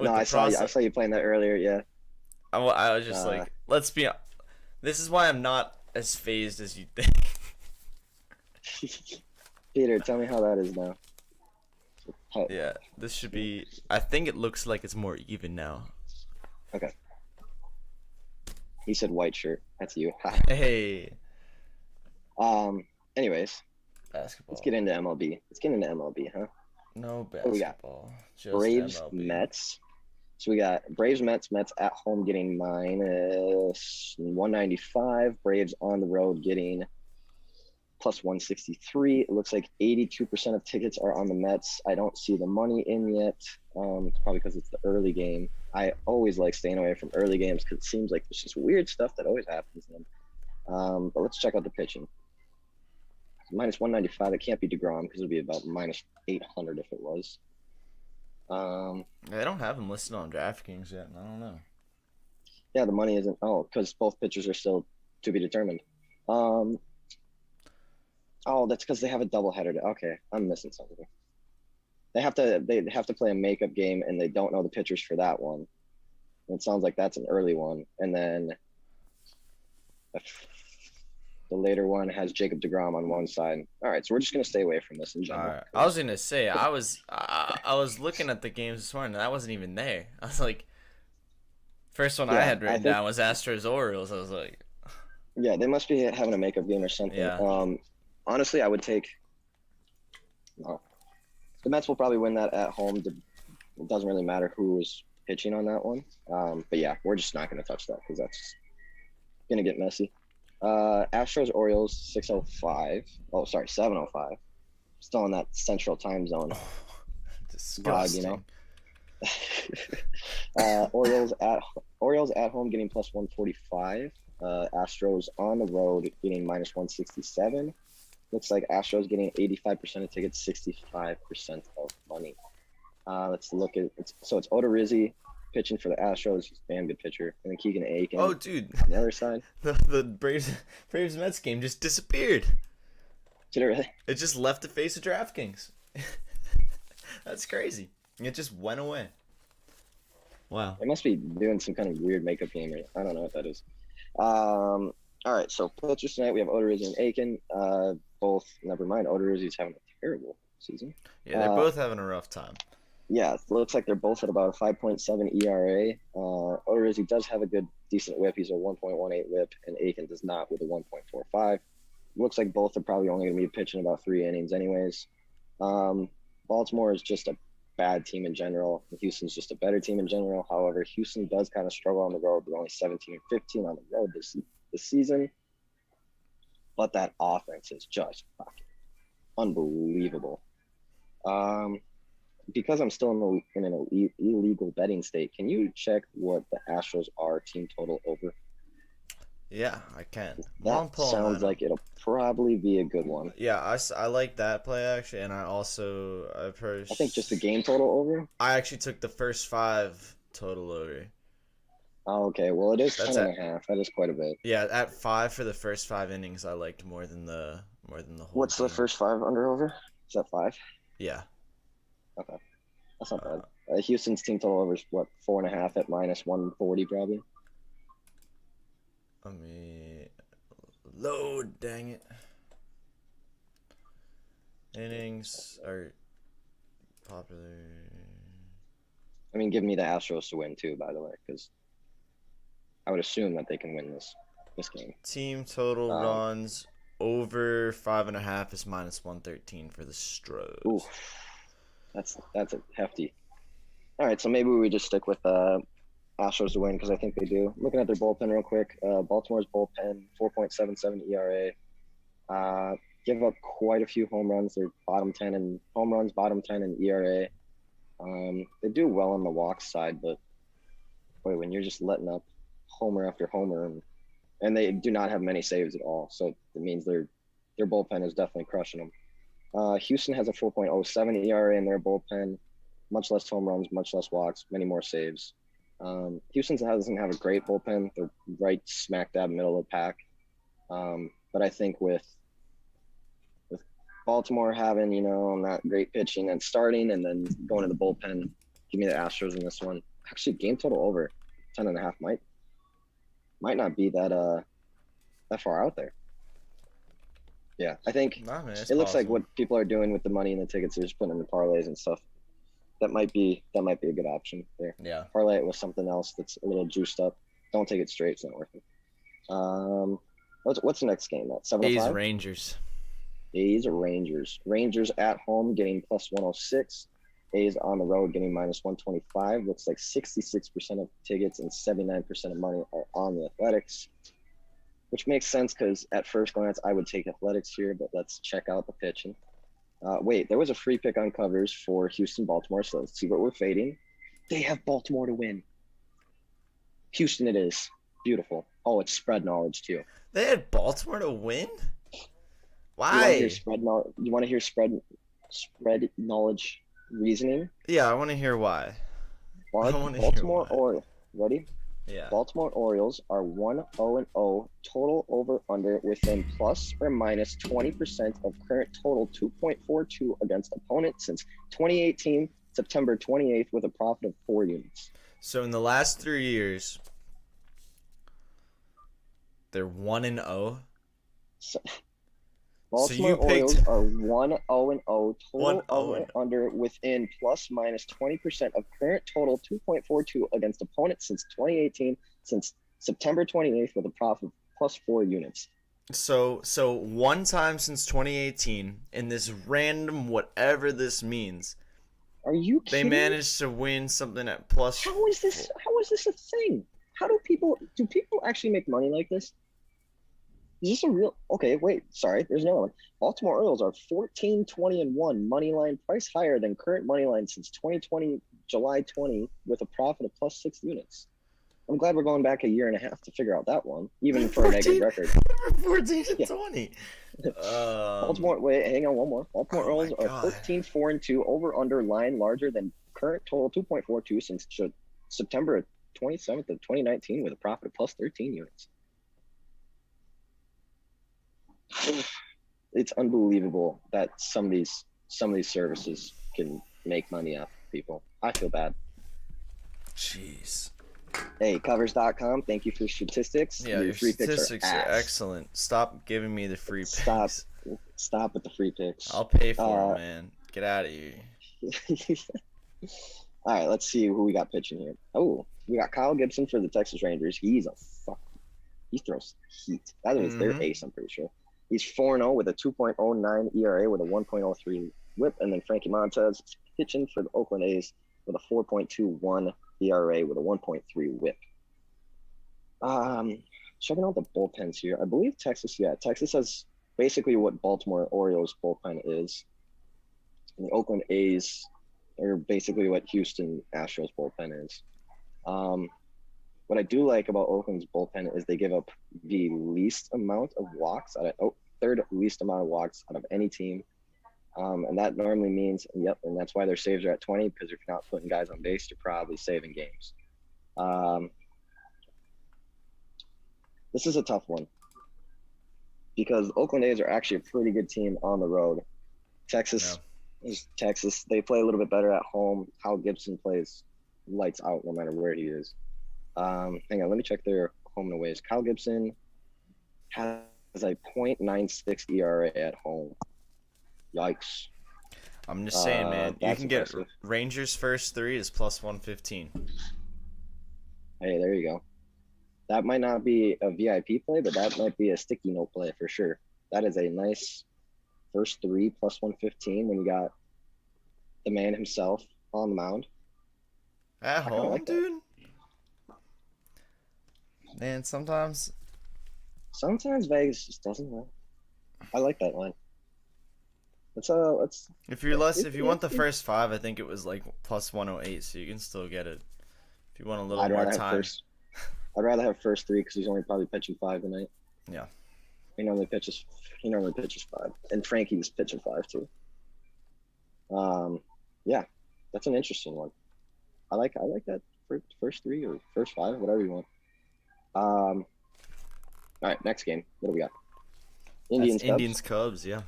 No, I saw you playing that earlier. Yeah. I was just like, let's be. This is why I'm not as phased as you think. Peter, tell me how that is now. Yeah, this should be. I think it looks like it's more even now. Okay. He said white shirt. That's you. Hey. Anyways. Basketball. Let's get into MLB. Huh? No basketball. What we got? Just Braves, MLB. Mets. So we got Braves, Mets at home getting -195. Braves on the road getting +163. It looks like 82% of tickets are on the Mets. I don't see the money in yet. It's probably because it's the early game. I always like staying away from early games because it seems like there's just weird stuff that always happens in them. But let's check out the pitching. -195. It can't be DeGrom because it would be about -800 if it was. They don't have him listed on DraftKings yet. I don't know. Yeah, the money isn't. Oh, because both pitchers are still to be determined. Oh, that's because they have a doubleheader. Okay, I'm missing something. They have to play a makeup game, and they don't know the pitchers for that one. And it sounds like that's an early one, and then the later one has Jacob DeGrom on one side. All right, so we're just gonna stay away from this in general. All right. I was gonna say I was looking at the games this morning and I wasn't even there. I was like, first one I had written down was Astros Orioles. I was like, yeah, they must be having a makeup game or something. Yeah. Honestly, I would take. No, the Mets will probably win that at home. It doesn't really matter who is pitching on that one. But yeah, we're just not gonna touch that because that's gonna get messy. Astros Orioles 6:05. Oh, sorry, 7:05. Still in that Central Time Zone. Disgusting. Vibe, you know. Orioles at home getting +145. Astros on the road getting minus 167. Looks like Astros getting 85% of tickets, 65% of money. Let's look at it's Odorizzi pitching for the Astros. He's a damn good pitcher. And then Keegan Aiken Oh, dude, on the other side. the Braves Mets game just disappeared. Did it really? It just left the face of DraftKings. That's crazy. It just went away. Wow. They must be doing some kind of weird makeup game. I don't know what that is. All right, so pitchers tonight we have Odorizzi and Aiken. Both, never mind, Odorizzi's having a terrible season. Yeah, they're both having a rough time. Yeah, it looks like they're both at about a 5.7 ERA. Odorizzi does have a decent whip. He's a 1.18 whip, and Aiken does not with a 1.45. Looks like both are probably only going to be pitching about 3 innings anyways. Baltimore is just a bad team in general. Houston's just a better team in general. However, Houston does kind of struggle on the road. They're only 17-15 on the road this season. But that offense is just fucking unbelievable. Because I'm still in an illegal betting state, can you check what the Astros are team total over? Yeah, I can. That sounds like it'll probably be a good one. Yeah, I like that play actually, and I've heard. I think just the game total over. I actually took the first 5 total over. Oh, okay, well it is 10.5. That is quite a bit. Yeah, at 5 for the first 5 innings, I liked more than the whole. What's game. the first 5 under over? Is that 5? Yeah. Okay, that's not bad. Houston's team total over is what, 4.5 at minus 140 probably. Let me load. Dang it. Innings are popular. I mean, give me the Astros to win too, by the way, because I would assume that they can win this game. Team total runs over 5.5 is minus 113 for the Stros. Ooh, that's a hefty. All right, so maybe we just stick with Astros to win because I think they do. Looking at their bullpen real quick, Baltimore's bullpen 4.77 ERA. Give up quite a few home runs. They're bottom 10 in home runs, bottom 10 in ERA. They do well on the walk side, but boy, when you're just letting up homer after homer, and they do not have many saves at all, so it means their bullpen is definitely crushing them. Houston has a 4.07 ERA in their bullpen, much less home runs, much less walks, many more saves. Houston doesn't have a great bullpen. They're right smack dab middle of the pack. But I think with Baltimore having, not great pitching and starting and then going to the bullpen, give me the Astros in this one. Actually, game total over 10.5 might not be that far out there. Yeah, I think it looks like what people are doing with the money and the tickets, they're just putting in the parlays and stuff. That might be a good option there. Yeah. Parlay it with something else that's a little juiced up. Don't take it straight; it's not worth it. What's the next game? That 7:05. A's Rangers. A's Rangers. Rangers at home getting plus 106. A's on the road getting minus 125. Looks like 66% of tickets and 79% of money are on the Athletics, which makes sense because at first glance I would take Athletics here, but let's check out the pitching. Wait, there was a free pick on covers for Houston-Baltimore, so let's see what we're fading. They have Baltimore to win. Houston it is. Beautiful. Oh, it's spread knowledge too. They had Baltimore to win? Why? You want to hear spread knowledge reasoning? Yeah, I want to hear why. Baltimore Orioles. Ready? Yeah. Baltimore Orioles are 1-0-0 total over under within plus or minus 20% of current total 2.42 against opponents since 2018 September 28th with a profit of 4 units. So in the last 3 years, they're 1-0. Baltimore Orioles are 1-0-0 total over under within plus minus 20% of current total 2.42 against opponents since 2018 since September 28th with a profit of plus 4 units. So one time since 2018 in this random whatever this means. Are you kidding? They managed to win something at plus. How is this a thing? How do people actually make money like this? Is this a real? Okay, wait. Sorry, there's another one. Baltimore Orioles are 14-20-1 money line, price higher than current money line since 2020 July 20 with a profit of plus 6 units. I'm glad we're going back a year and a half to figure out that one, even for a negative 14, record. 14 and Yeah. 20. Baltimore, wait, hang on, one more. Baltimore Oh my Orioles are God. 13-4-2, over under line larger than current total 2.42 since September 27th of 2019 with a profit of plus 13 units. It's unbelievable that some of these services can make money off people. I feel bad. Jeez. Hey, covers.com, thank you for statistics. Yeah, your free statistics picks are are ass. excellent. Stop giving me the free Stop. picks. Stop with the free picks. I'll pay for them, man. Get out of here. All right, let's see who we got pitching here. Oh, we got Kyle Gibson for the Texas Rangers. He throws heat. That is their ace, I'm pretty sure. He's 4-0 with a 2.09 ERA with a 1.03 whip. And then Frankie Montez is pitching for the Oakland A's with a 4.21 ERA with a 1.3 whip. Checking out the bullpens here. I believe Texas has basically what Baltimore Orioles bullpen is. And the Oakland A's are basically what Houston Astros bullpen is. What I do like about Oakland's bullpen is they give up the least amount of walks third least amount of walks out of any team. And that normally means, and that's why their saves are at 20, because if you're not putting guys on base, you're probably saving games. This is a tough one because Oakland A's are actually a pretty good team on the road. Texas is Texas. They play a little bit better at home. Kyle Gibson plays lights out no matter where he is. Hang on, let me check their home and aways. Kyle Gibson has a .96 ERA at home. Yikes. I'm just saying, man. You can impressive. get Rangers first 3 is plus 115. Hey, there you go. That might not be a VIP play, but that might be a sticky note play for sure. That is a nice first 3 plus 115 when you got the man himself on the mound. At home, like dude? Man, sometimes Vegas just doesn't know. I like that line. If you want the first 5, I think it was like plus 108, so you can still get it. If you want a little more time. I'd rather have first 3 because he's only probably pitching 5 tonight. Yeah. He normally pitches 5, and Frankie's pitching 5 too. Yeah, that's an interesting one. I like that first 3 or first 5, whatever you want. All right, next game. What do we got? Indians Cubs, yeah.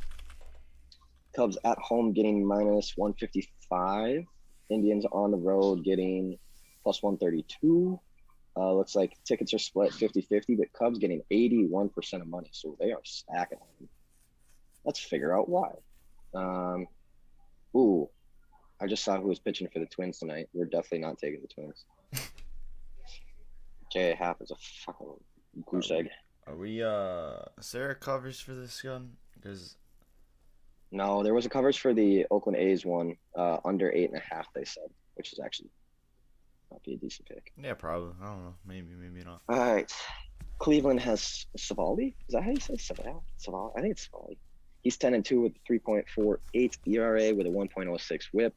Cubs at home getting minus 155. Indians on the road getting plus 132. Looks like tickets are split 50-50, but Cubs getting 81% of money, so they are stacking them. Let's figure out why. I just saw who was pitching for the Twins tonight. We're definitely not taking the Twins. J.A. Happ is a fucking goose egg. Are we, is there covers for this gun? Because... No, there was a coverage for the Oakland A's one, under 8.5, they said, which is actually might be a decent pick. Yeah, probably. I don't know. Maybe not. All right. Cleveland has Savali. Is that how you say Savali? I think it's Savali. He's 10-2 with 3.48 ERA with a 1.06 WHIP.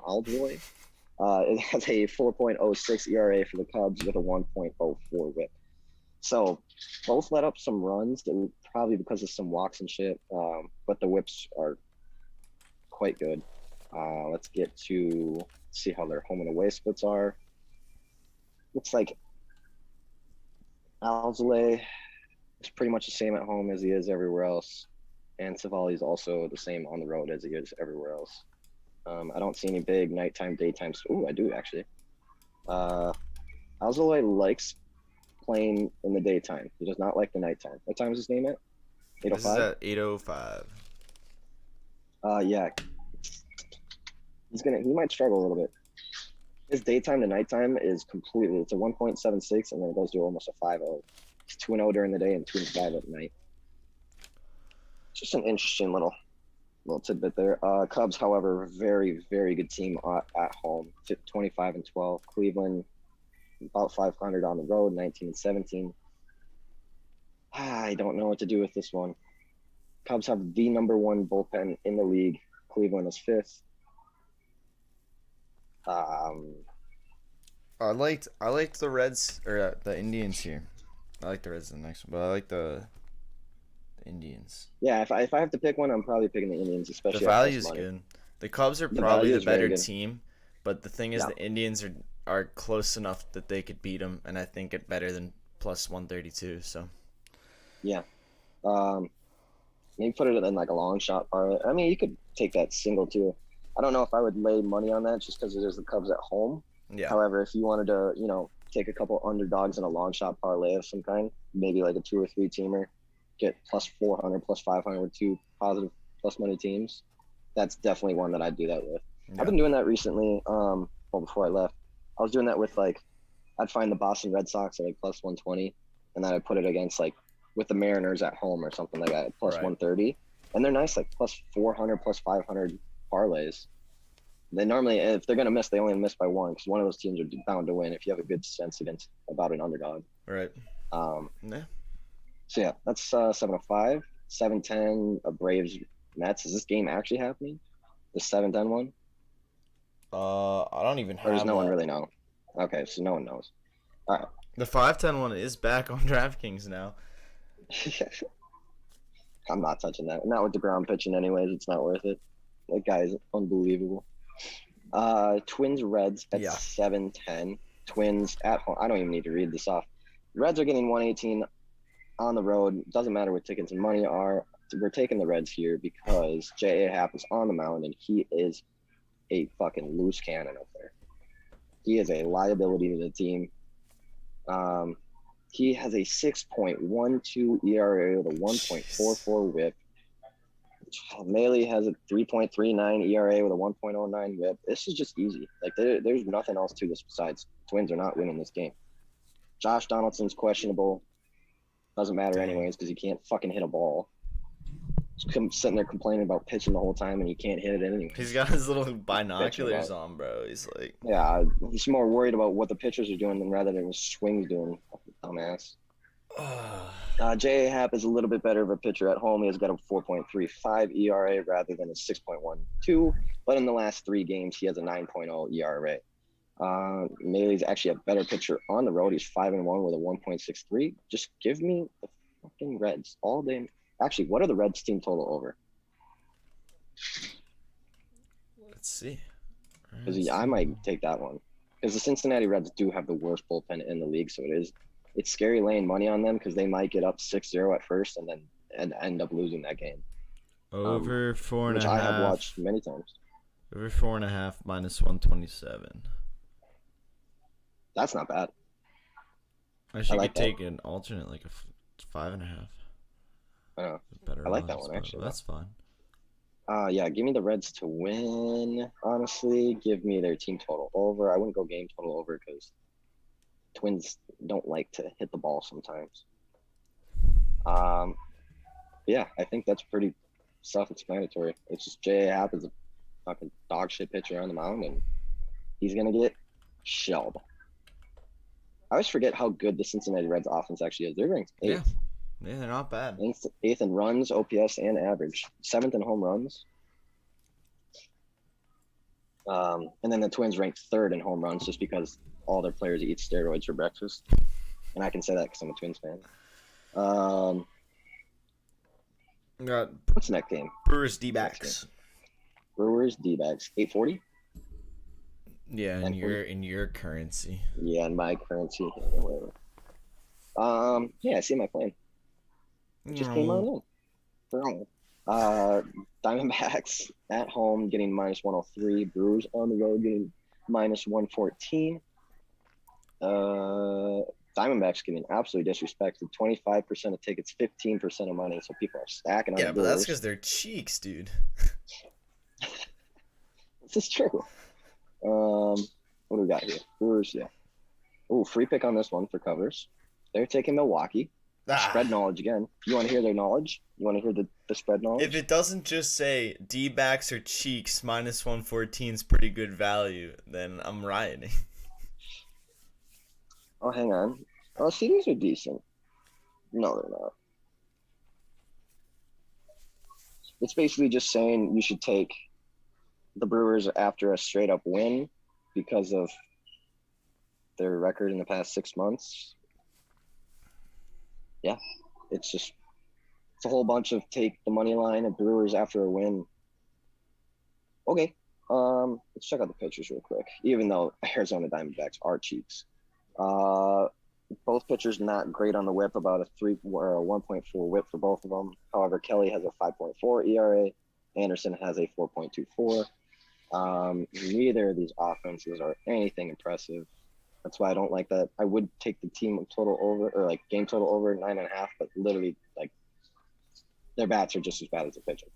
Aljoy. It has a 4.06 ERA for the Cubs with a 1.04 WHIP. So both let up some runs, probably because of some walks and shit, but the whips are quite good. Let's get to see how their home and away splits are. Looks like Alzolay is pretty much the same at home as he is everywhere else, and Savali is also the same on the road as he is everywhere else. I don't see any big nighttime, daytime. I do actually. Alzolay likes playing in the daytime. He does not like the nighttime. What time is his name at? 8:05? This is at 8:05. Yeah. He might struggle a little bit. His daytime to nighttime is completely, it's a 1.76 and then it goes to almost a 5.0. He's 2-0 during the day and 2-5 at night. Just an interesting little tidbit there. Cubs, however, very, very good team at home. 25-12. Cleveland, about 500 on the road, 19-17. I don't know what to do with this one. Cubs have the number 1 bullpen in the league. Cleveland is 5th. Um, I liked the Reds or the Indians here. I like the Reds in the next one, but I like the Indians. yeah, if I have to pick one, I'm probably picking the Indians, The especially at plus value's money. good. The Cubs are The probably value the is very better good. team, but the thing is Yeah, the Indians are close enough that they could beat them, and I think it better than plus 132. So yeah. Um, maybe put it in like a long shot parlay. I mean, you could take that single too. I don't know if I would lay money on that just because there's the Cubs at home. yeah, However, if you wanted to, take a couple underdogs in a long shot parlay of some kind, maybe like a two or three teamer, get plus 400, plus 500 with two positive plus money teams, that's definitely one that I'd do that with. I've yeah, been doing that recently. Well, before I left, I was doing that with like I'd find the Boston Red Sox at like plus 120, and then I'd put it against like with the Mariners at home or something like that, plus right. 130, and they're nice like plus 400, plus 500 parlays. They normally, if they're gonna miss, they only miss by one because one of those teams are bound to win if you have a good sense against about an underdog. Right. Um, Yeah. so yeah, that's 7:05, 7:10. Braves Mets. Is this game actually happening? The 7:10 one, I don't even or does have no one that. really know? Okay, so no one knows. All The 510 one is back on DraftKings now. right. I'm not touching that. Not with the ground pitching, anyways. It's not worth it. That guy is unbelievable. Twins Reds at Yeah. 7:10. Twins at home. I don't even need to read this off. Reds are getting 118 on the road. Doesn't matter what tickets and money are. We're taking the Reds here because J.A. Happ is on the mound and he is a fucking loose cannon up there. He is a liability to the team. Um, he has a 6.12 ERA with a Jeez. 1.44 WHIP. Maley has a 3.39 ERA with a 1.09 WHIP. This is just easy. Like there's nothing else to this besides Twins are not winning this game. Josh Donaldson's questionable. Doesn't matter Dang. anyways because he can't fucking hit a ball. Just sitting there complaining about pitching the whole time and he can't hit it He's anyways. got his little Bitching binoculars about. on, bro. He's like, Yeah, he's more worried about what the pitchers are doing than rather than his swings doing. Fucking dumbass. oh, J.A. Happ is a little bit better of a pitcher at home. He has got a 4.35 ERA rather than a 6.12. But in the last three games, he has a 9.0 ERA. Maley's actually a better pitcher on the road. He's 5-1 with a 1.63. Just give me the fucking Reds all day. Actually, what are the Reds team total over? let's see. Because I might take that one. Because the Cincinnati Reds do have the worst bullpen in the league, so it's scary laying money on them because they might get up 6-0 at first and then end up losing that game. Over four and Which a I have watched half. many times. Over 4.5 minus 127. That's not bad. I Actually, you like could that. take an alternate, like a 5.5. Uh, Better I like that odds, one but actually. that's fine. Yeah, give me the Reds to win. Honestly, give me their team total over. I wouldn't go game total over because Twins don't like to hit the ball sometimes. Um, yeah, I think that's pretty self-explanatory. It's just J.A. Happ is a fucking dog shit pitcher on the mound, and he's gonna get shelled. I always forget how good the Cincinnati Reds offense actually is. They're ranked Yeah. eighth, Yeah, they're not bad. eighth in runs, OPS, and average. Seventh in home runs. And then the Twins ranked third in home runs just because all their players eat steroids for breakfast. And I can say that because I'm a Twins fan. We got What's the next game? Brewers Next game. D-backs. Brewers, D-backs, 840. Yeah, in 940. your currency. Yeah, in my currency. Yeah, I see my plan. It just came on in. Diamondbacks at home getting minus 103. Brewers on the road getting minus 114. Diamondbacks getting absolutely disrespected. 25% of tickets, 15% of money. So people are stacking on Yeah, the but that's Brewers. because they're cheeks, dude. This is true. What do we got here? Brewers, yeah. Oh, free pick on this one for covers. They're taking Milwaukee. Spread knowledge again. You want to hear their knowledge? You want to hear the spread knowledge? If it doesn't just say D-backs or cheeks minus 114 is pretty good value, then I'm rioting. Oh, hang on. Oh, see, these are decent. No, they're not. It's basically just saying you should take the Brewers after a straight up win because of their record in the past 6 months. Yeah, it's a whole bunch of take the money line and Brewers after a win. Okay, let's check out the pitchers real quick. Even though Arizona Diamondbacks are cheeks, both pitchers not great on the whip. About a 1.4 whip for both of them. However, Kelly has a 5.4 ERA. Anderson has a 4.24. Neither of these offenses are anything impressive. That's why I don't like that. I would take the team total over, or like game total over 9.5, but literally like their bats are just as bad as the pitching.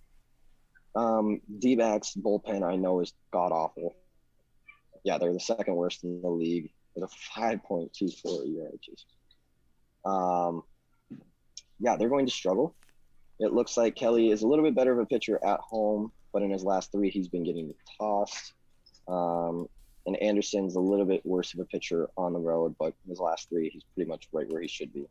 D-backs bullpen I know is god awful. Yeah, they're the second worst in the league with a 5.24 ERA. Yeah, they're going to struggle. It looks like Kelly is a little bit better of a pitcher at home, but in his last 3, he's been getting tossed. And Anderson's a little bit worse of a pitcher on the road, but in his last 3, he's pretty much right where he should be.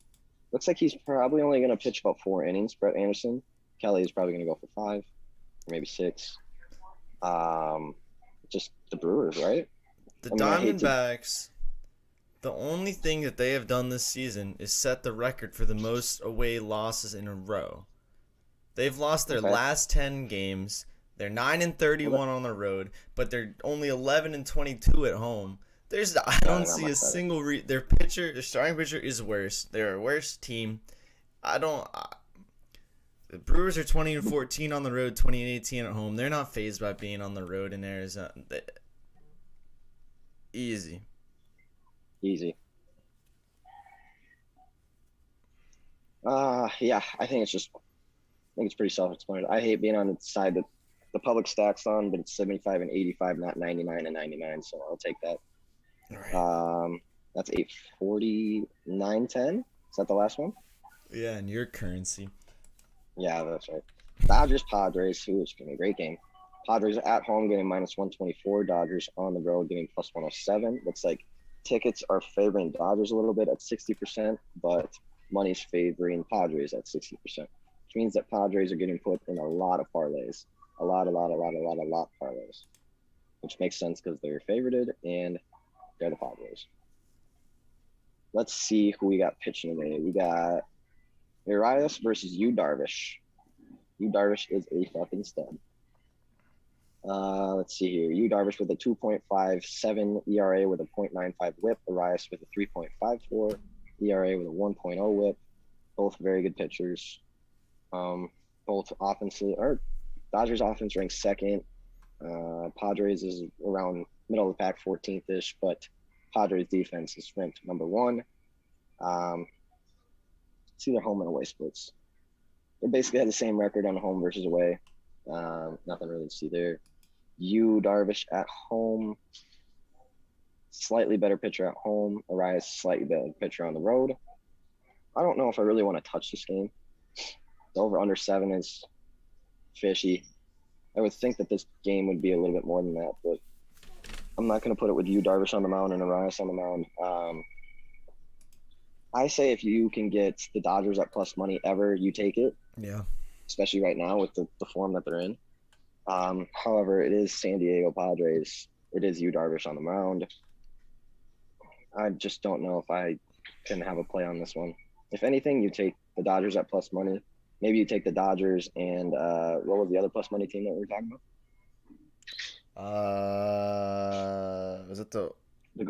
Looks like he's probably only going to pitch about 4 innings, Brett Anderson. Kelly is probably going to go for 5 or maybe 6. Just the Brewers, right? The Diamondbacks, the only thing that they have done this season is set the record for the most away losses in a row. They've lost their last 10 games. They're 9-31 on the road, but they're only 11-22 at home. I don't see a single their starting pitcher is worse. They're a worse team. The Brewers are 20-14 on the road, 20-18 at home. They're not fazed by being on the road in Arizona. Easy. Yeah, I think it's pretty self-explanatory. I hate being on the side that the public stacks on, but it's 75 and 85, not 99 and 99. So I'll take that. All right. That's 849.10. Is that the last one? Yeah, in your currency. Yeah, that's right. Dodgers Padres, who is going to be a great game. Padres at home getting -124. Dodgers on the road getting +107. Looks like tickets are favoring Dodgers a little bit at 60%, but money's favoring Padres at 60%, which means that Padres are getting put in a lot of parlays. A lot parlays, which makes sense because they're favorited and they're the Padres. Let's see who we got pitching today. We got Urias versus Yu Darvish. Yu Darvish is a fucking stud. Let's see here. Yu Darvish with a 2.57 ERA with a 0.95 whip. Urias with a 3.54 ERA with a 1.0 whip. Both very good pitchers. Both offensively, or Dodgers offense ranks second. Padres is around middle of the pack, 14th-ish, but Padres defense is ranked number 1. See their home and away splits. They basically have the same record on home versus away. Nothing really to see there. Yu Darvish at home, slightly better pitcher at home. Urias, slightly better pitcher on the road. I don't know if I really want to touch this game. The over under 7 is fishy. I would think that this game would be a little bit more than that, but I'm not going to put it with Yu Darvish on the mound and Urias on the mound. I say if you can get the Dodgers at plus money ever, you take it. Yeah. Especially right now with the form that they're in. However, it is San Diego Padres. It is Yu Darvish on the mound. I just don't know if I can have a play on this one. If anything, you take the Dodgers at plus money. Maybe you take the Dodgers and what was the other plus money team that we were talking about? Was it the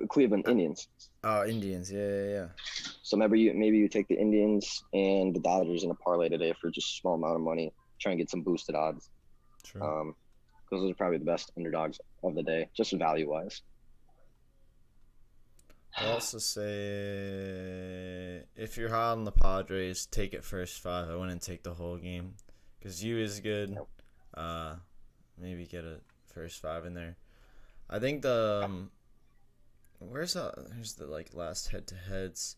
Cleveland Indians? Oh, Indians. Yeah. So maybe you take the Indians and the Dodgers in a parlay today for just a small amount of money. Try and get some boosted odds. True. Because those are probably the best underdogs of the day, just value-wise. I'll also say if you're hot on the Padres, take it first 5. I wouldn't take the whole game because Yu is good. Nope. Maybe get a first 5 in there. I think the here's the last head-to-heads.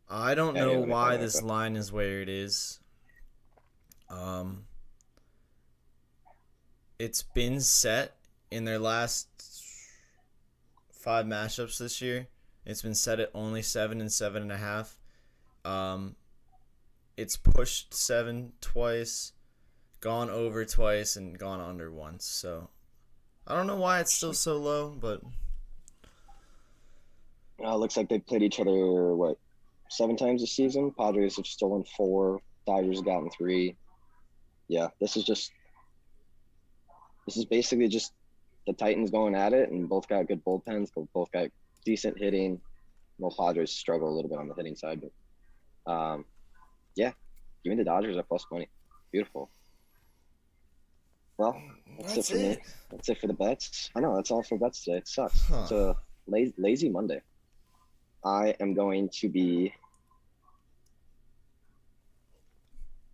I don't know why this line is where it is. It's been set in their last 5 matchups this year. It's been set at only 7 and 7.5. It's pushed 7 twice, gone over twice, and gone under once. So I don't know why it's still so low, but Looks like they played each other what 7 times this season. Padres have stolen 4. Dodgers have gotten 3. Yeah, this is basically just the Titans going at it, and both got good bullpens. Both got decent hitting. Well, Padres struggle a little bit on the hitting side, but yeah, give me the Dodgers at plus money. Beautiful. Well, that's it That's for me. it. That's it for the bets. I know that's all for bets today. It sucks. Huh. It's a lazy Monday. I am going to be.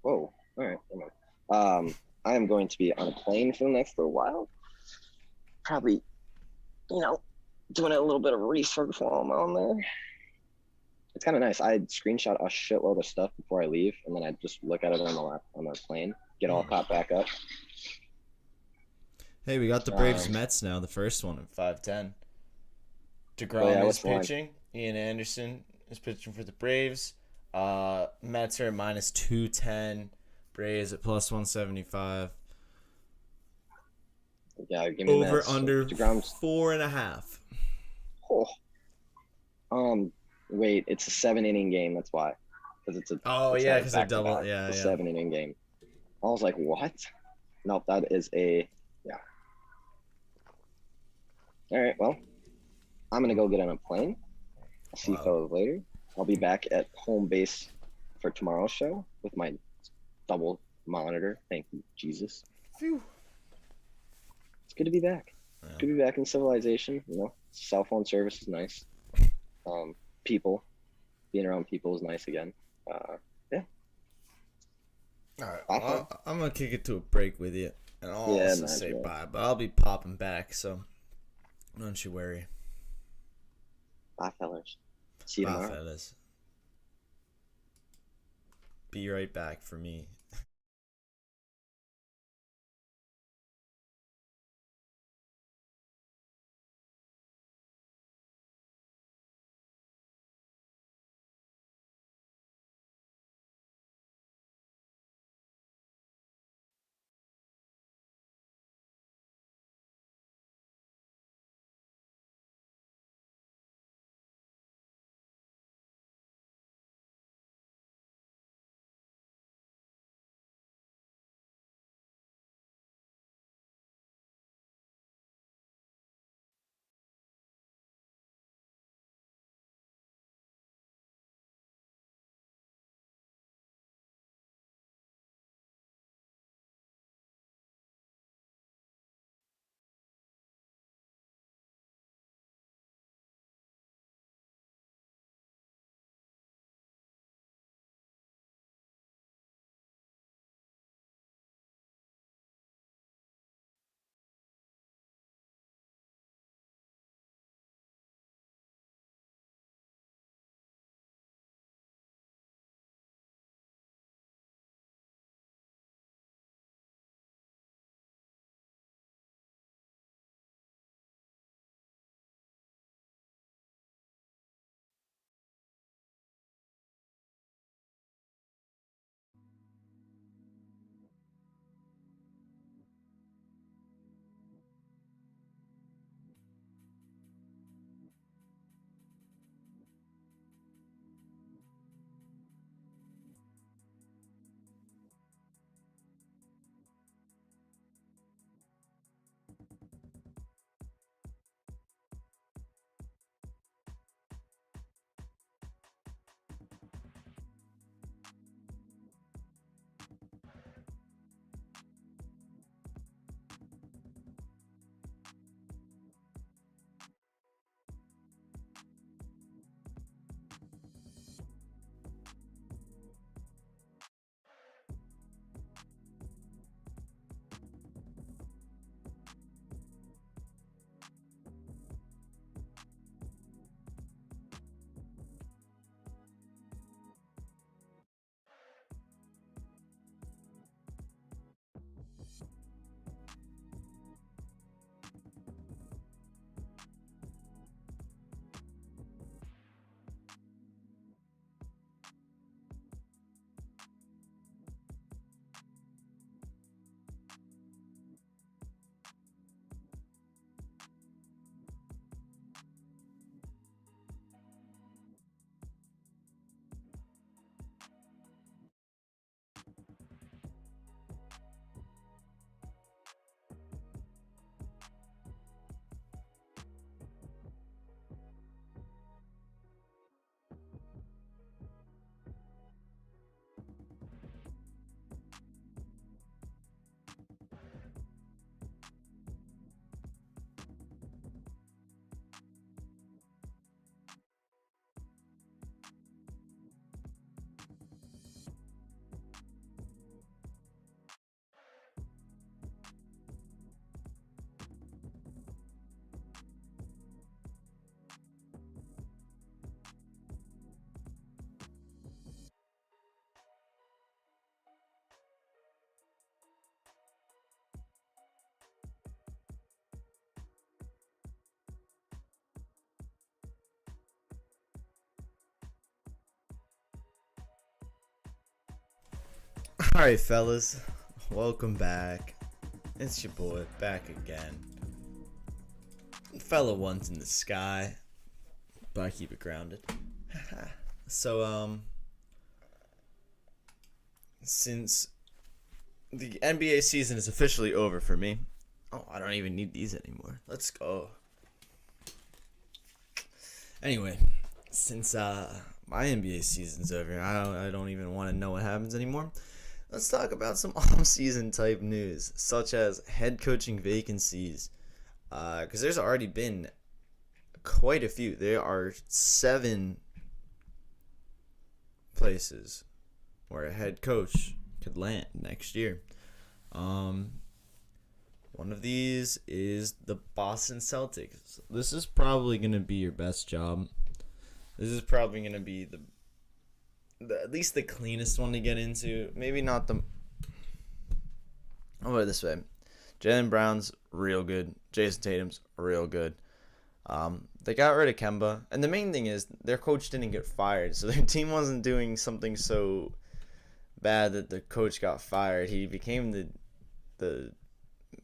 Whoa. All right. I am going to be on a plane for the next little while. Probably, doing a little bit of research while I'm on there. It's kind of nice. I screenshot a shitload of stuff before I leave, and then I just look at it on the plane, get all caught back up. Hey, we got the Braves Mets now. The first one at 5:10. DeGrom is pitching. Ian Anderson is pitching for the Braves. Mets are at minus 210. Braves at plus 175. Yeah, give me over Mets. under DeGrom's 4.5. Wait, it's a 7-inning game. That's why, because it's a. Yeah, because they're double. Yeah, it's a yeah. 7-inning game. I was like, what? Nope, that is a yeah. All right, well, I'm gonna go get on a plane. I'll see you fellas later. I'll be back at home base for tomorrow's show with my double monitor. Thank you, Jesus. Phew. It's good to be back. Yeah. Good to be back in civilization. Cell phone service is nice. People, being around people is nice again. Yeah. All right, well, I'm gonna kick it to a break with you, and I'll also say bye. But I'll be popping back, so don't you worry. Bye, fellas. See you tomorrow. Bye, fellas. Be right back for me. Alright, fellas, welcome back. It's your boy back again. Fellow ones in the sky, but I keep it grounded. So, since the NBA season is officially over for me, I don't even need these anymore. Let's go. Anyway, since my NBA season's over, I don't even want to know what happens anymore. Let's talk about some off-season type news, such as head coaching vacancies. Because there's already been quite a few. There are 7 places where a head coach could land next year. One of these is the Boston Celtics. This is probably going to be your best job. This is probably going to be the at least the cleanest one to get into. Maybe not the... I'll put it this way. Jaylen Brown's real good. Jason Tatum's real good. They got rid of Kemba. And the main thing is their coach didn't get fired. So their team wasn't doing something so bad that the coach got fired. He became the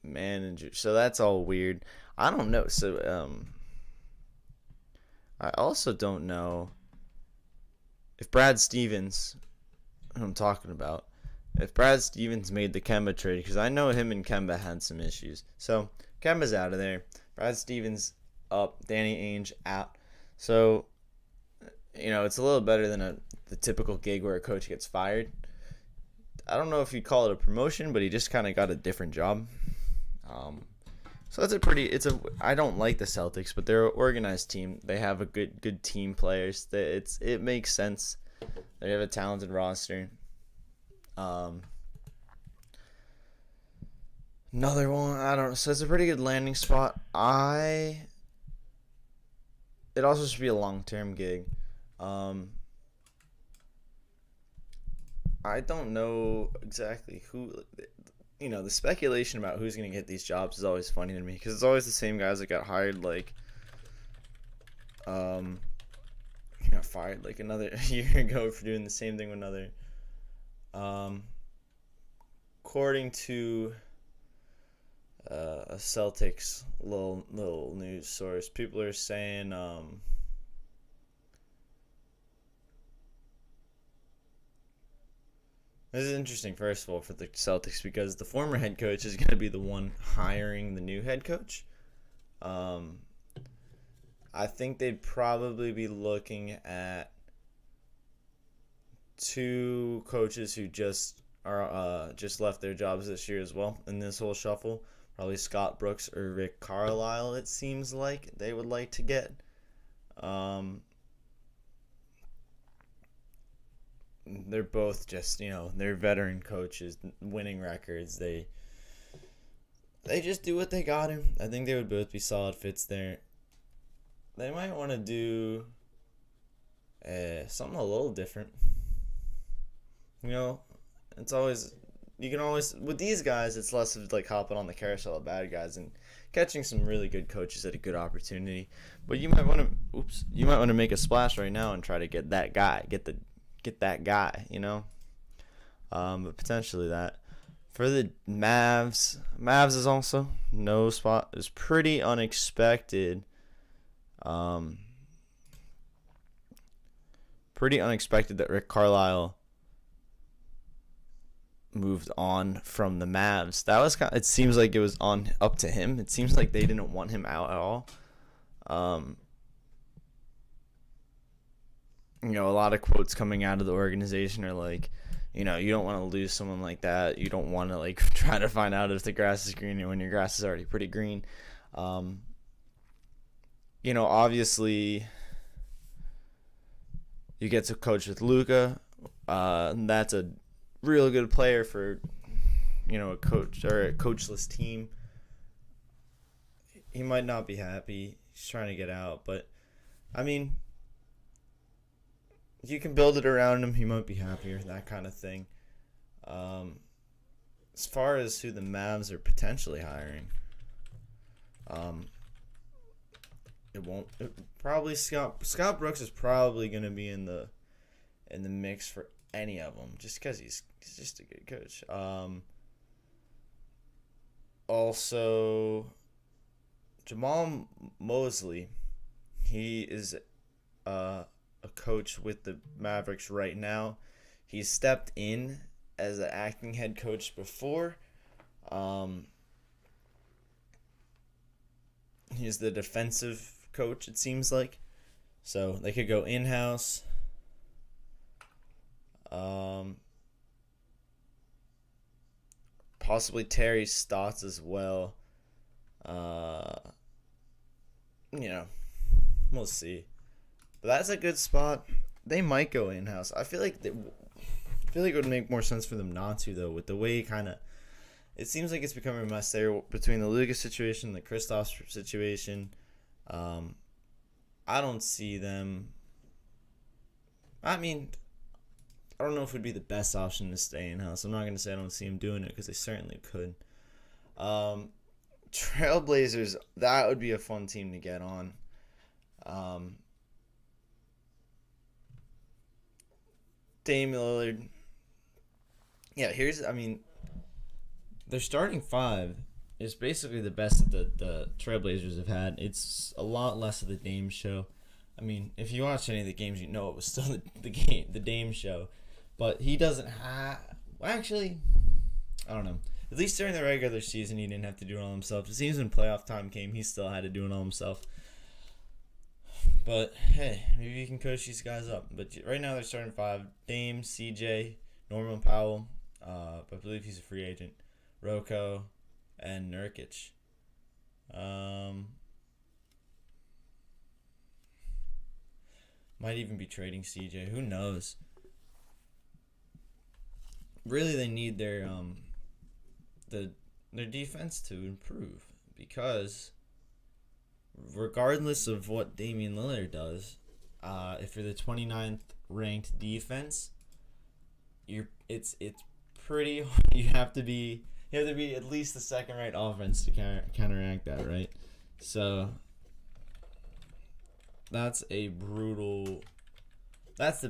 manager. So that's all weird. I don't know. So I also don't know if Brad Stevens, who I'm talking about, if Brad Stevens made the Kemba trade, because I know him and Kemba had some issues. So Kemba's out of there. Brad Stevens up. Danny Ainge out. So, it's a little better than the typical gig where a coach gets fired. I don't know if you'd call it a promotion, but he just kind of got a different job. So that's I don't like the Celtics, but they're an organized team. They have a good team players. It makes sense. They have a talented roster. Another one, I don't know. So it's a pretty good landing spot. It also should be a long-term gig. I don't know exactly who. The speculation about who's going to get these jobs is always funny to me because it's always the same guys that got hired fired like another year ago for doing the same thing with another. According to a Celtics little news source, people are saying this is interesting, first of all, for the Celtics because the former head coach is going to be the one hiring the new head coach. I think they'd probably be looking at 2 coaches who just left their jobs this year as well in this whole shuffle. Probably Scott Brooks or Rick Carlisle, it seems like they would like to get. They're both just, they're veteran coaches, winning records. They just do what they got to. I think they would both be solid fits there. They might want to do something a little different. It's always, you can always, with these guys, it's less of like hopping on the carousel of bad guys and catching some really good coaches at a good opportunity. But you might want to make a splash right now and try to get that guy, get that guy, but potentially that. For the Mavs is also no spot. It's pretty unexpected. Pretty unexpected that Rick Carlisle moved on from the Mavs. That was it seems like it was up to him. It seems like they didn't want him out at all. A lot of quotes coming out of the organization are like, you don't want to lose someone like that. You don't want to try to find out if the grass is greener when your grass is already pretty green. Obviously you get to coach with Luka. That's a real good player for, a coach or a coachless team. He might not be happy. He's trying to get out, but you can build it around him. He might be happier, that kind of thing. As far as who the Mavs are potentially hiring, probably Scott Brooks is probably going to be in the mix for any of them, just because he's just a good coach. Also, Jamal Mosley, he is a coach with the Mavericks right now. He stepped in as an acting head coach before. He's the defensive coach, it seems like. So they could go in-house. Possibly Terry Stotts as well. We'll see. But that's a good spot. They might go in-house. I feel like it would make more sense for them not to, though, with the way it seems like it's becoming a mess there between the Lucas situation, the Kristaps situation. I don't see them. I mean, I don't know if it would be the best option to stay in-house. I'm not going to say I don't see them doing it, because they certainly could. Trailblazers, that would be a fun team to get on. Dame Lillard. Yeah, their starting five is basically the best that the Trailblazers have had. It's a lot less of the Dame show. I mean, if you watch any of the games, you know it was still the Dame show. But he doesn't have... Actually, I don't know. At least during the regular season, he didn't have to do it all himself. It seems when playoff time came, he still had to do it all himself. But, hey, maybe you can coach these guys up. But right now, they're starting five. Dame, CJ, Norman Powell. I believe he's a free agent. Rocco, and Nurkic. Might even be trading CJ. Who knows? Really, they need their defense to improve, because regardless of what Damian Lillard does, if you're the 29th ranked defense, it's pretty. You have to be at least the second ranked offense to counteract that, right? So that's the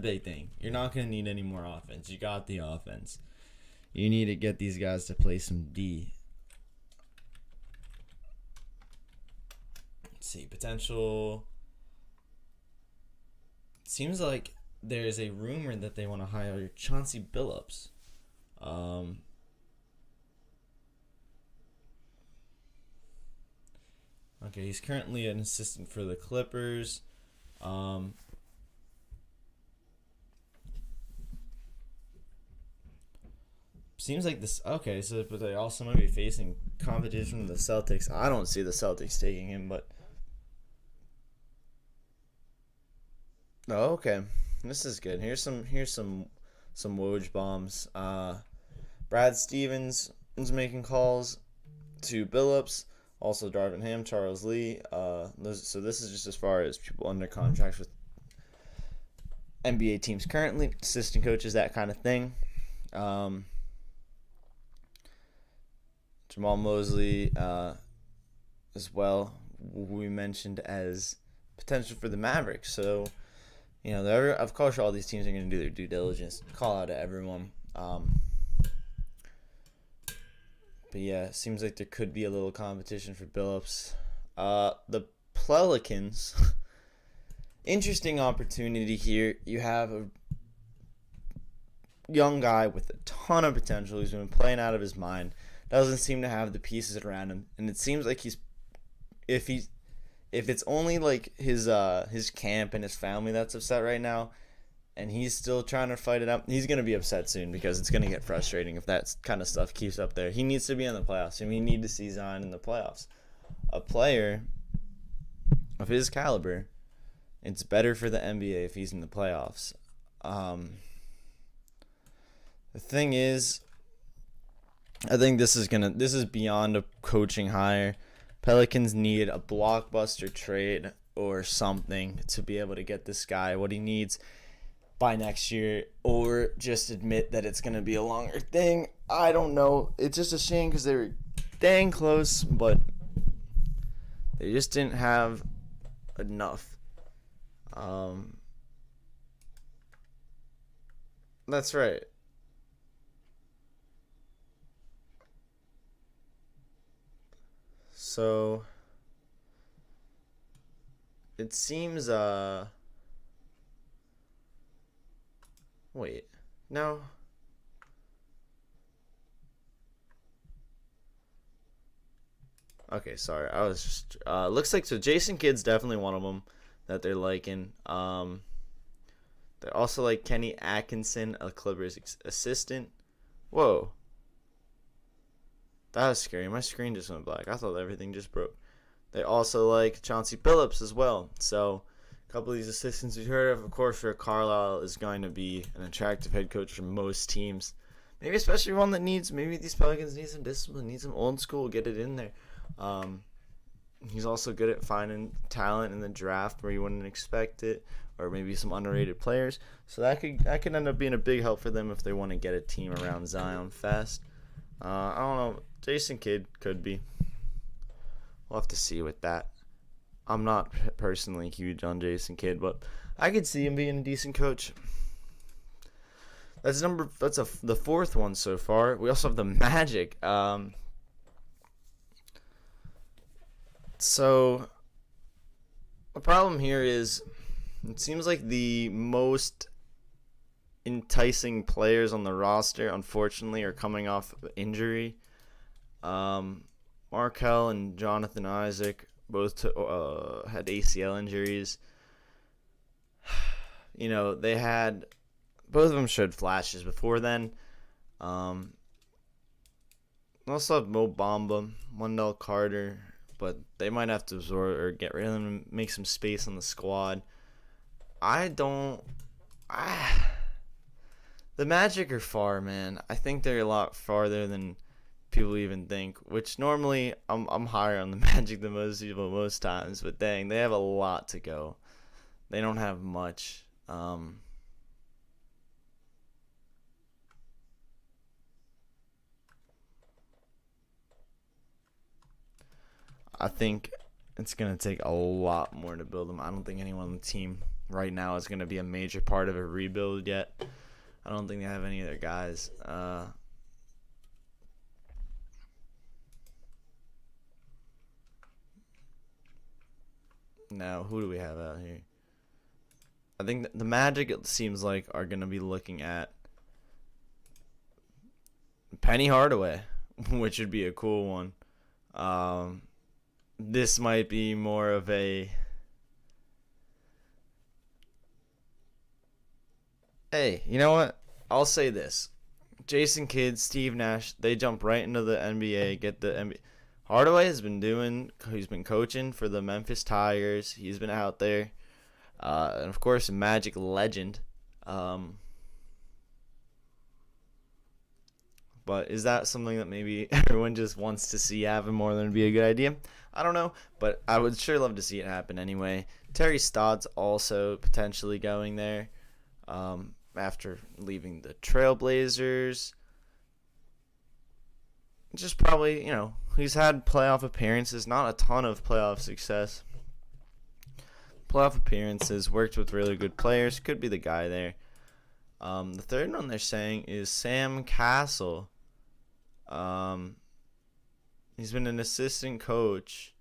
big thing. You're not going to need any more offense. You got the offense. You need to get these guys to play some D. Let's see. Potential. Seems like there's a rumor that they want to hire Chauncey Billups. Okay, he's currently an assistant for the Clippers. Seems like this. Okay, so but they also might be facing competition from the Celtics. I don't see the Celtics taking him, but okay, this is good. Here's some Woj bombs. Brad Stevens is making calls to Billups. Also, Darvin Ham, Charles Lee. So this is just as far as people under contracts with NBA teams currently, assistant coaches, that kind of thing. Jamal Mosley as well, we mentioned as potential for the Mavericks. So, of course, all these teams are going to do their due diligence, call out to everyone. But yeah, it seems like there could be a little competition for Billups. The Pelicans, interesting opportunity here. You have a young guy with a ton of potential who's been playing out of his mind. Doesn't seem to have the pieces around him, and it seems like if it's only like his camp and his family that's upset right now, and he's still trying to fight it out, he's gonna be upset soon, because it's gonna get frustrating if that kind of stuff keeps up there. He needs to be in the playoffs. We need to see Zion in the playoffs. A player of his caliber, it's better for the NBA if he's in the playoffs. The thing is, I think this is beyond a coaching hire. Pelicans need a blockbuster trade or something to be able to get this guy what he needs by next year, or just admit that it's going to be a longer thing. I don't know. It's just a shame because they were dang close, but they just didn't have enough. That's right. So it seems wait. No. Okay, sorry. I was just looks like so Jason Kidd's definitely one of them that they're liking. They also like Kenny Atkinson, a Clippers assistant. Whoa. That was scary. My screen just went black. I thought everything just broke. They also like Chauncey Billups as well. So a couple of these assistants we heard of course, Rick Carlisle is going to be an attractive head coach for most teams. Maybe especially one that needs, maybe these Pelicans need some discipline, need some old school, get it in there. Um, he's also good at finding talent in the draft where you wouldn't expect it, or maybe some underrated players. So that could end up being a big help for them if they want to get a team around Zion fast. I don't know. Jason Kidd could be. We'll have to see with that. I'm not personally huge on Jason Kidd, but I could see him being a decent coach. The fourth one so far. We also have the Magic. So the problem here is it seems like the most enticing players on the roster, unfortunately, are coming off injury. Markel and Jonathan Isaac both had ACL injuries. You know, they had both of them showed flashes before then. Also have Mo Bamba, Wendell Carter, but they might have to absorb or get rid of them and make some space on the squad. The Magic are far, man. I think they're a lot farther than people even think, which normally I'm higher on the Magic than most people most times, but dang, they have a lot to go. They don't have much. I think it's going to take a lot more to build them. I don't think anyone on the team right now is going to be a major part of a rebuild yet. I don't think they have any other guys. Now, who do we have out here? I think the Magic, it seems like, are going to be looking at Penny Hardaway, which would be a cool one. This might be more of a hey, you know what? I'll say this. Jason Kidd, Steve Nash, they jump right into the NBA, get the NBA. Hardaway he's been coaching for the Memphis Tigers. He's been out there. And of course, a Magic legend. But is that something that maybe everyone just wants to see happen more than it'd be a good idea? I don't know, but I would sure love to see it happen anyway. Terry Stotts also potentially going there after leaving the Trailblazers. Just probably, he's had playoff appearances, not a ton of playoff success. Playoff appearances, worked with really good players, could be the guy there. The third one they're saying is Sam Cassell. He's been an assistant coach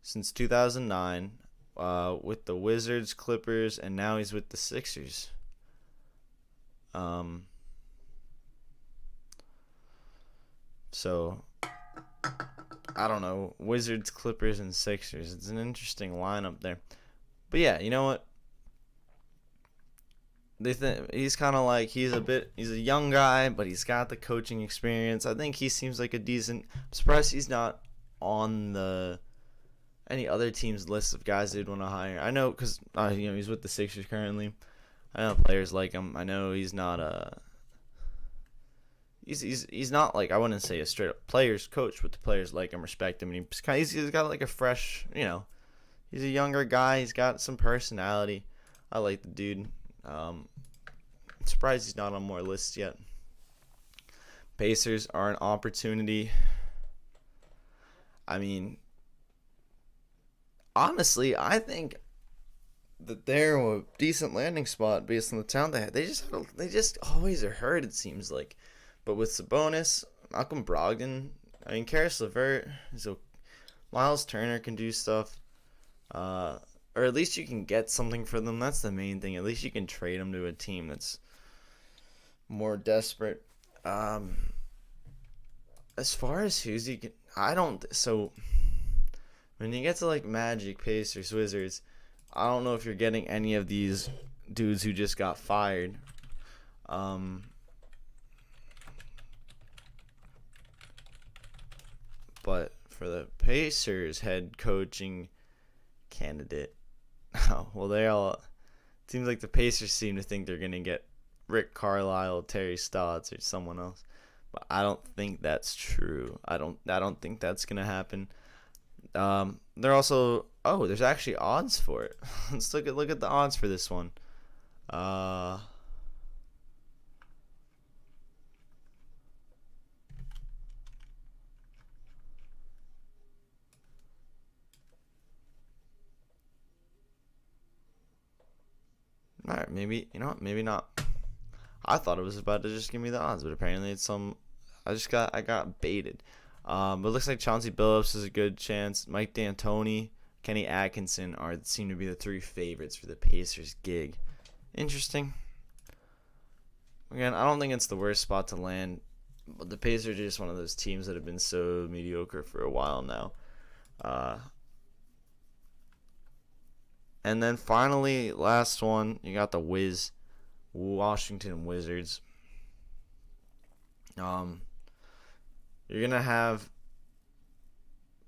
since 2009 with the Wizards, Clippers, and now he's with the Sixers. So, I don't know. Wizards, Clippers, and Sixers. It's an interesting lineup there. But yeah, you know what? He's kind of like he's a young guy, but he's got the coaching experience. I think he seems like a decent. I'm surprised he's not on any other team's list of guys they'd want to hire. I know because he's with the Sixers currently. I know players like him. I know he's not he's not like I wouldn't say a straight up players coach, but the players like him, respect him, and he's got like a fresh he's a younger guy. He's got some personality. I like the dude. I'm surprised he's not on more lists yet. Pacers are an opportunity. I mean, honestly, I think that they're a decent landing spot based on the talent they had. They just always are hurt, it seems like. But with Sabonis, Malcolm Brogdon, I mean, Karis LeVert, so Miles Turner can do stuff. Or at least you can get something for them. That's the main thing. At least you can trade them to a team that's more desperate. As far as who's you can, I don't. So when you get to like Magic, Pacers, Wizards, I don't know if you're getting any of these dudes who just got fired. But for the Pacers head coaching candidate, oh, well, they all. It seems like the Pacers seem to think they're gonna get Rick Carlisle, Terry Stotts, or someone else. But I don't think that's true. I don't think that's gonna happen. They're also there's actually odds for it. Let's look at the odds for this one. All right, maybe maybe not. I thought it was about to just give me the odds, but apparently it's some. I got baited. But it looks like Chauncey Billups is a good chance. Mike D'Antoni, Kenny Atkinson seem to be the three favorites for the Pacers gig. Interesting. Again, I don't think it's the worst spot to land, but the Pacers are just one of those teams that have been so mediocre for a while now. And then finally, last one, you got the Washington Wizards. You're gonna have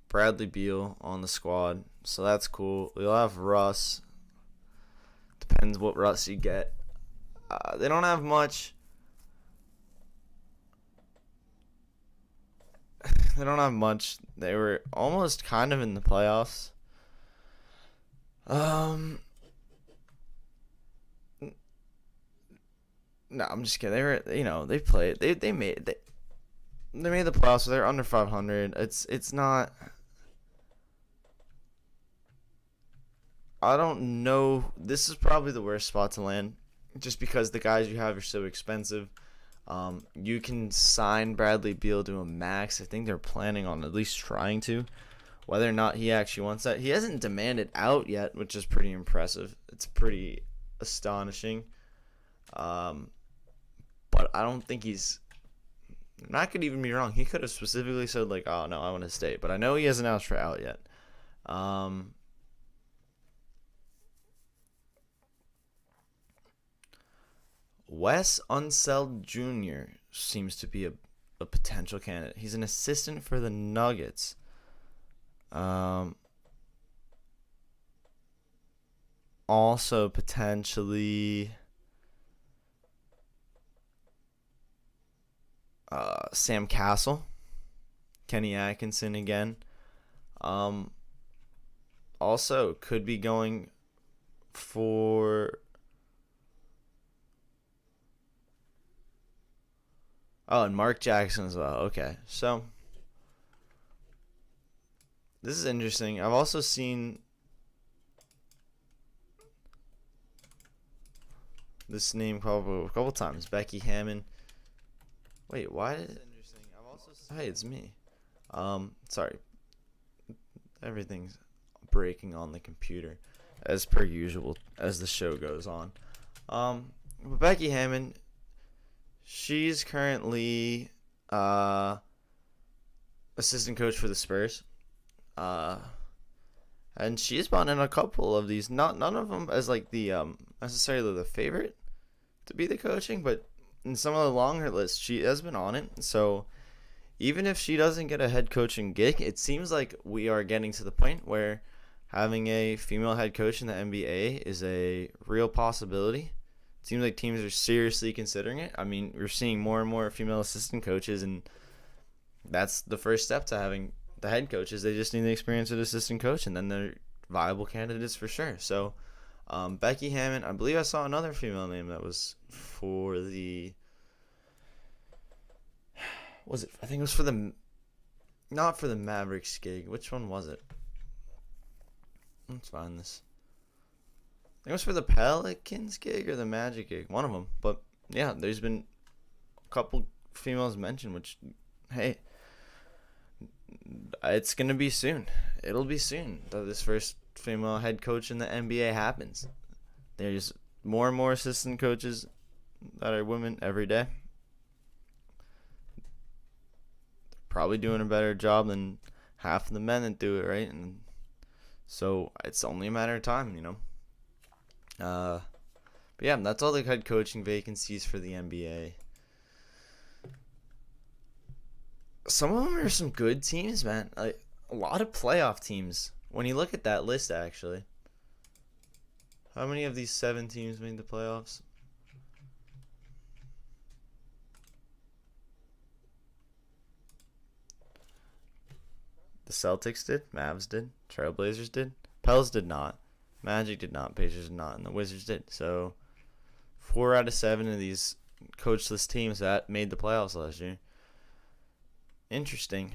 Bradley Beal on the squad, so that's cool. You'll have Russ. Depends what Russ you get. They don't have much. They don't have much. They were almost kind of in the playoffs. No, I'm just kidding. They were, they played. They made the playoffs. So they're under 500. It's not. I don't know. This is probably the worst spot to land, just because the guys you have are so expensive. You can sign Bradley Beal to a max. I think they're planning on at least trying to. Whether or not he actually wants that, he hasn't demanded out yet, which is pretty impressive. It's pretty astonishing. But I don't think he's. That could even be wrong. He could have specifically said like, "Oh no, I want to stay," but I know he hasn't asked for out yet. Wes Unseld Jr. seems to be a potential candidate. He's an assistant for the Nuggets. Also potentially Sam Castle, Kenny Atkinson again. Also could be going for and Mark Jackson as well. Okay, so this is interesting. I've also seen this name probably a couple times. Becky Hammond. Wait, why did it? Interesting. I've also seen, hey, it's me. Sorry. Everything's breaking on the computer, as per usual, as the show goes on. Becky Hammond. She's currently assistant coach for the Spurs. And she's brought in a couple of these. None of them as like the necessarily the favorite to be the coaching, but in some of the longer lists, she has been on it. So even if she doesn't get a head coaching gig, it seems like we are getting to the point where having a female head coach in the NBA is a real possibility. It seems like teams are seriously considering it. I mean, we're seeing more and more female assistant coaches, and that's the first step to having the head coaches. They just need the experience of assistant coach, and then they're viable candidates for sure. So, Becky Hammond, I believe I saw another female name that was for the. Was it? I think it was for the. Not for the Mavericks gig. Which one was it? Let's find this. it was for the Pelicans gig or the Magic gig, one of them. But yeah, there's been a couple females mentioned, which, hey, it's gonna be soon. It'll be soon that this first female head coach in the NBA happens. There's more and more assistant coaches that are women every day. Probably doing a better job than half of the men that do it, right? And so it's only a matter of time, you know. But yeah, that's all the head coaching vacancies for the NBA. Some of them are some good teams, man. Like a lot of playoff teams. When you look at that list, actually, how many of these 7 teams made the playoffs? The Celtics did, Mavs did, Trailblazers did, Pels did not, Magic did not, Pacers did not, and the Wizards did. So 4 out of 7 of these coachless teams that made the playoffs last year. Interesting.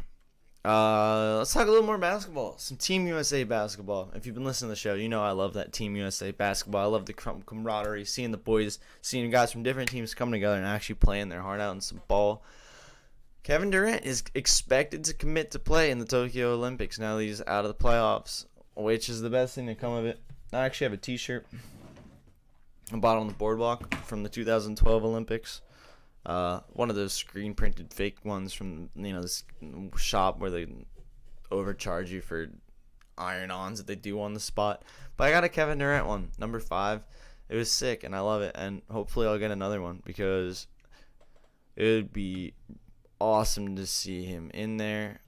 Let's talk a little more basketball. Some Team USA basketball. If you've been listening to the show, you know I love that Team USA basketball. I love the camaraderie, seeing the boys, seeing guys from different teams come together and actually playing their heart out in some ball. Kevin Durant is expected to commit to play in the Tokyo Olympics now that he's out of the playoffs, which is the best thing to come of it. I actually have a t-shirt I bought on the boardwalk from the 2012 Olympics. One of those screen printed fake ones from, you know, this shop where they overcharge you for iron-ons that they do on the spot. But I got a Kevin Durant one, number 5. It was sick, and I love it. And hopefully I'll get another one because it would be awesome to see him in there.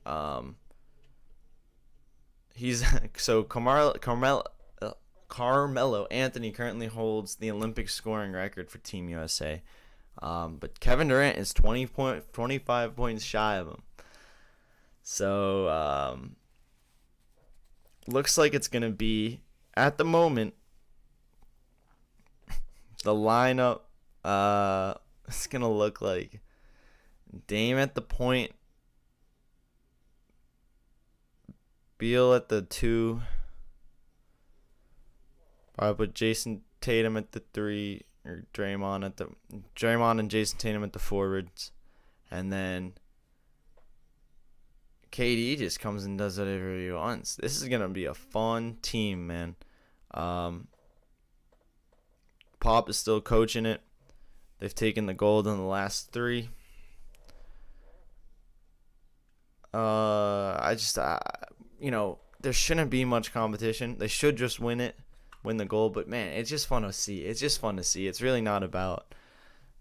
He's so Carmelo Anthony currently holds the Olympic scoring record for Team USA. But Kevin Durant is 25 points shy of him. So looks like it's going to be, at the moment, the lineup it's going to look like Dame at the point, Beal at the 2, probably put Jason Tatum at the 3, or Draymond and Jason Tatum at the forwards, and then KD just comes and does whatever he wants. This is gonna be a fun team, man. Pop is still coaching it. They've taken the gold in the last 3. There shouldn't be much competition. They should just win the gold. But man, it's just fun to see. It's really not about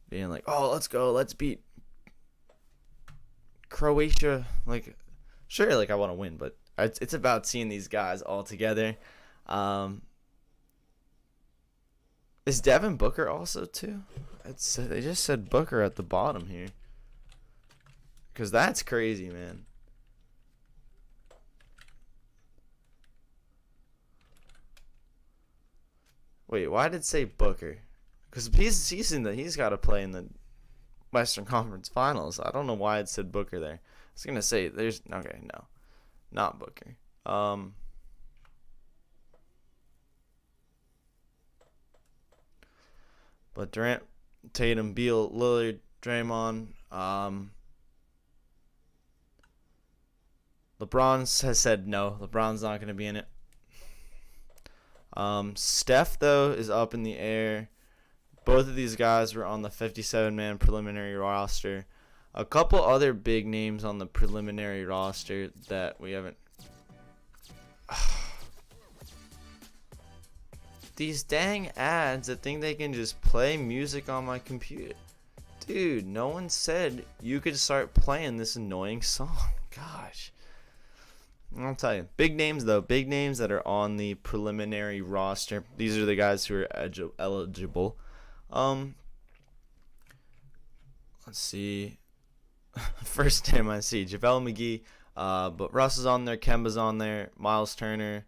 being like, oh, let's go, let's beat Croatia. Like, sure, like I want to win, but it's about seeing these guys all together. Is Devin Booker also too? They just said Booker at the bottom here, because that's crazy, man. Wait, why did it say Booker? Because he's got to play in the Western Conference Finals. I don't know why it said Booker there. I was gonna say no, not Booker. But Durant, Tatum, Beal, Lillard, Draymond. LeBron has said no. LeBron's not gonna be in it. Steph, though, is up in the air. Both of these guys were on the 57-man preliminary roster. A couple other big names on the preliminary roster that we haven't... These dang ads that think they can just play music on my computer. Dude, no one said you could start playing this annoying song. Gosh. I'll tell you. Big names, though. Big names that are on the preliminary roster. These are the guys who are eligible. Let's see. First name I see, JaVale McGee. But Russ is on there. Kemba's on there. Miles Turner.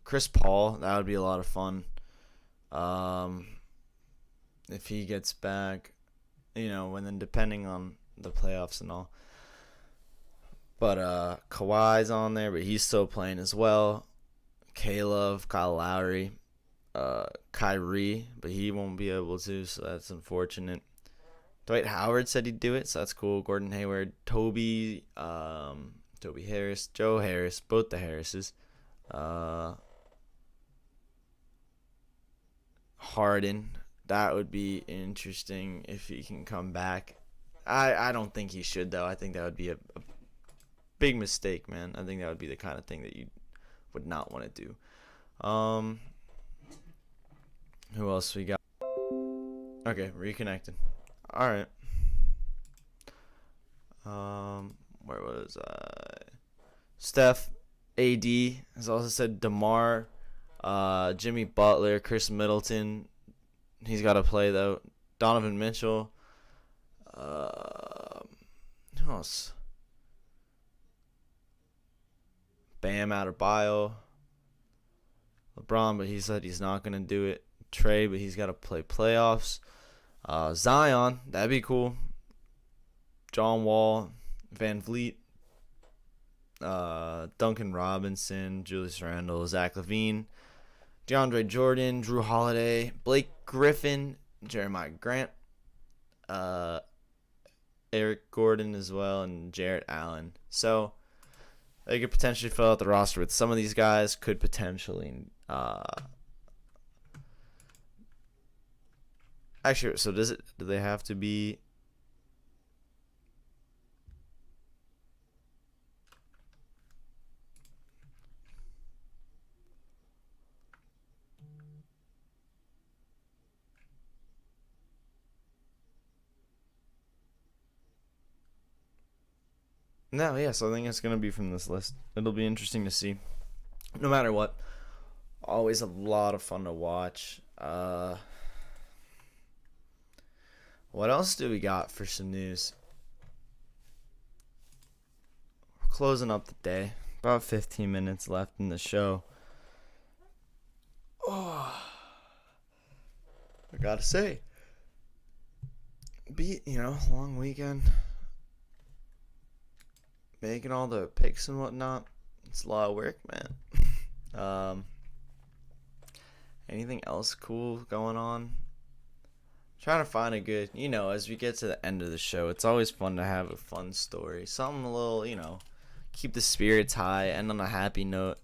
Chris Paul. That would be a lot of fun. If he gets back. And then depending on the playoffs and all. But Kawhi's on there, but he's still playing as well. Caleb, Kyle Lowry, Kyrie, but he won't be able to, so that's unfortunate. Dwight Howard said he'd do it, so that's cool. Gordon Hayward, Toby Harris, Joe Harris, both the Harrises. Harden, that would be interesting if he can come back. I don't think he should, though. I think that would be a big mistake, man. I think that would be the kind of thing that you would not want to do. Who else we got? Okay, reconnected. All right. Where was I? Steph, AD has also said DeMar, Jimmy Butler, Chris Middleton. He's got to play though. Donovan Mitchell. Who else? Bam Adebayo. LeBron, but he said he's not gonna do it. Trey, but he's got to play playoffs. Zion, that'd be cool. John Wall, Van Vliet, Duncan Robinson, Julius Randle, Zach LaVine, DeAndre Jordan, Drew Holiday, Blake Griffin, Jeremiah Grant, Eric Gordon as well, and Jarrett Allen. So they could potentially fill out the roster with some of these guys. Could potentially actually. So do they have to be? No, yeah, so I think it's going to be from this list. It'll be interesting to see. No matter what, always a lot of fun to watch. What else do we got for some news? We're closing up the day. About 15 minutes left in the show. Oh, I gotta say, long weekend. Making all the picks and whatnot, it's a lot of work, man. Anything else cool going on? Trying to find a good, as we get to the end of the show, it's always fun to have a fun story. Something a little, keep the spirits high, end on a happy note.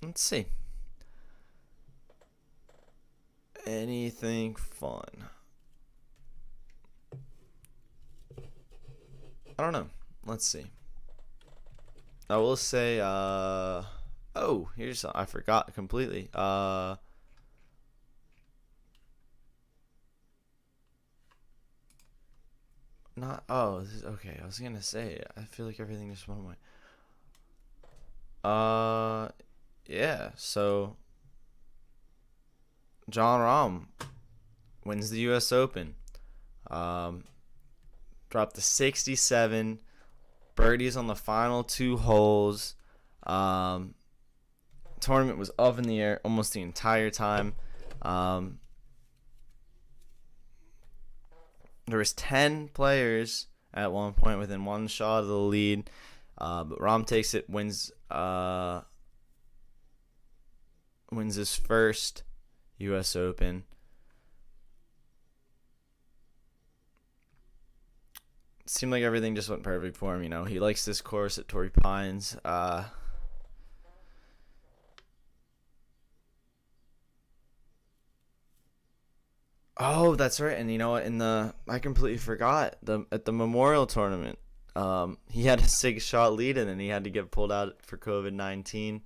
Let's see. Anything fun? I don't know. Let's see. I will say, here's something I forgot completely. Not, okay, I was gonna say, I feel like everything just went away. Yeah, so Jon Rahm wins the U.S. Open. Dropped to 67, birdies on the final 2 holes. Tournament was up in the air almost the entire time. There was 10 players at one point within one shot of the lead. But Rahm takes it, wins his first U.S. Open. It seemed like everything just went perfect for him. He likes this course at Torrey Pines. Oh, that's right. And you know what? I completely forgot at the Memorial Tournament. He had a 6-shot lead and then he had to get pulled out for COVID-19.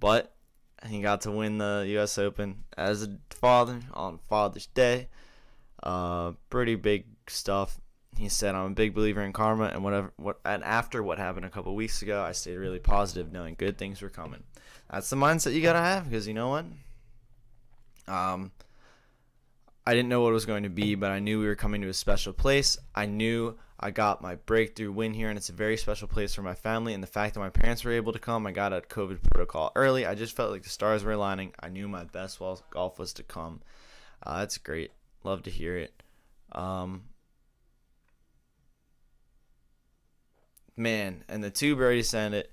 But he got to win the U.S. Open as a father on Father's Day. Pretty big stuff. He said, "I'm a big believer in karma, and after what happened a couple weeks ago, I stayed really positive, knowing good things were coming." That's the mindset you gotta have, because you know what? I didn't know what it was going to be, but I knew we were coming to a special place. I knew I got my breakthrough win here, and it's a very special place for my family. And the fact that my parents were able to come, I got out COVID protocol early. I just felt like the stars were aligning. I knew my best golf was to come. That's great. Love to hear it. Man, and the two birdies sent it.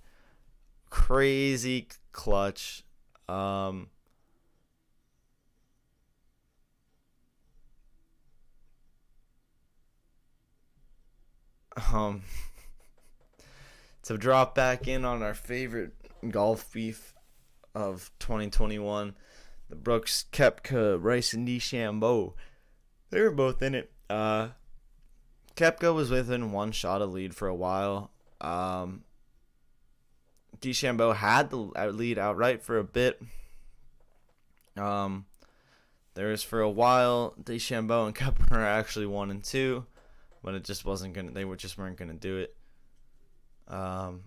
Crazy clutch. Um, um, to drop back in on our favorite golf beef of 2021, the Brooks Koepka, Bryson DeChambeau. They were both in it. Koepka was within one shot of lead for a while. DeChambeau had the lead outright for a bit. There was for a while DeChambeau and Koepka were actually 1 and 2, but it just wasn't gonna. They weren't gonna do it. Koepka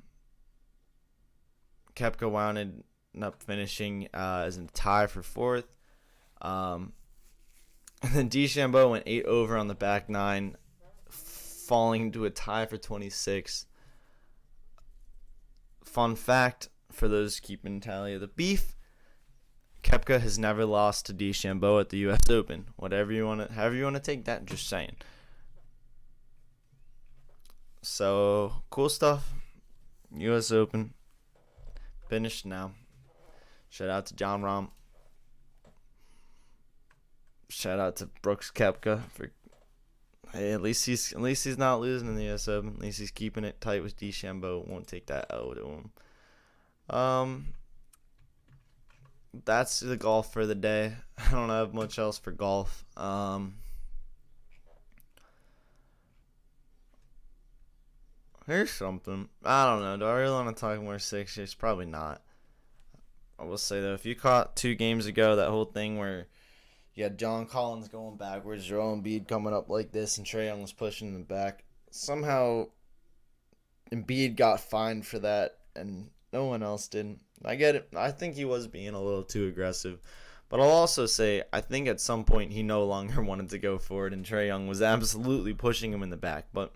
wound up finishing as a tie for 4th. And then DeChambeau went 8 over on the back 9, falling into a tie for 26. Fun fact for those keeping tally of the beef: Koepka has never lost to DeChambeau at the U.S. Open. However you want to take that. Just saying. So cool stuff. U.S. Open finished now. Shout out to John Rahm. Shout out to Brooks Koepka for. Hey, at least he's not losing in the U.S. Open. At least he's keeping it tight with DeChambeau. Won't take that L to him. That's the golf for the day. I don't have much else for golf. Here's something. I don't know. Do I really want to talk more Sixers? Probably not. I will say though, if you caught 2 games ago that whole thing where you had John Collins going backwards, Joel Embiid coming up like this, and Trae Young was pushing him back. Somehow, Embiid got fined for that, and no one else did. I get it. I think he was being a little too aggressive. But I'll also say, I think at some point he no longer wanted to go for it, and Trae Young was absolutely pushing him in the back. But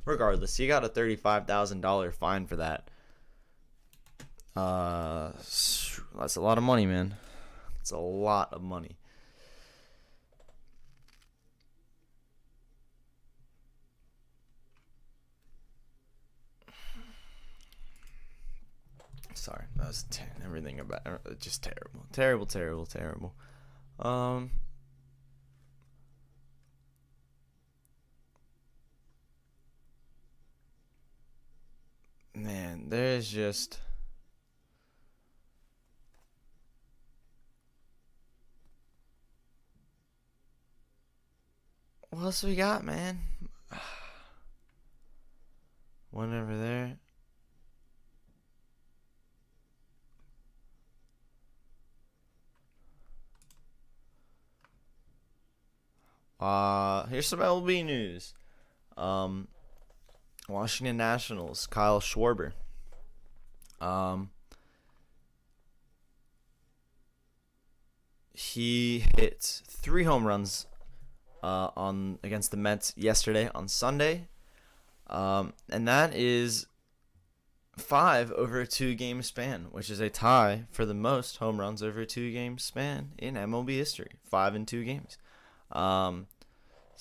regardless, he got a $35,000 fine for that. That's a lot of money, man. It's a lot of money. Sorry, that was everything about it, just terrible. Man, there's just what else we got, man? One over there. Here's some LB news. Washington Nationals, Kyle Schwarber. He hit 3 home runs on against the Mets yesterday on Sunday. And that is 5 over a 2-game span, which is a tie for the most home runs over a 2-game span in MLB history. 5 in 2 games.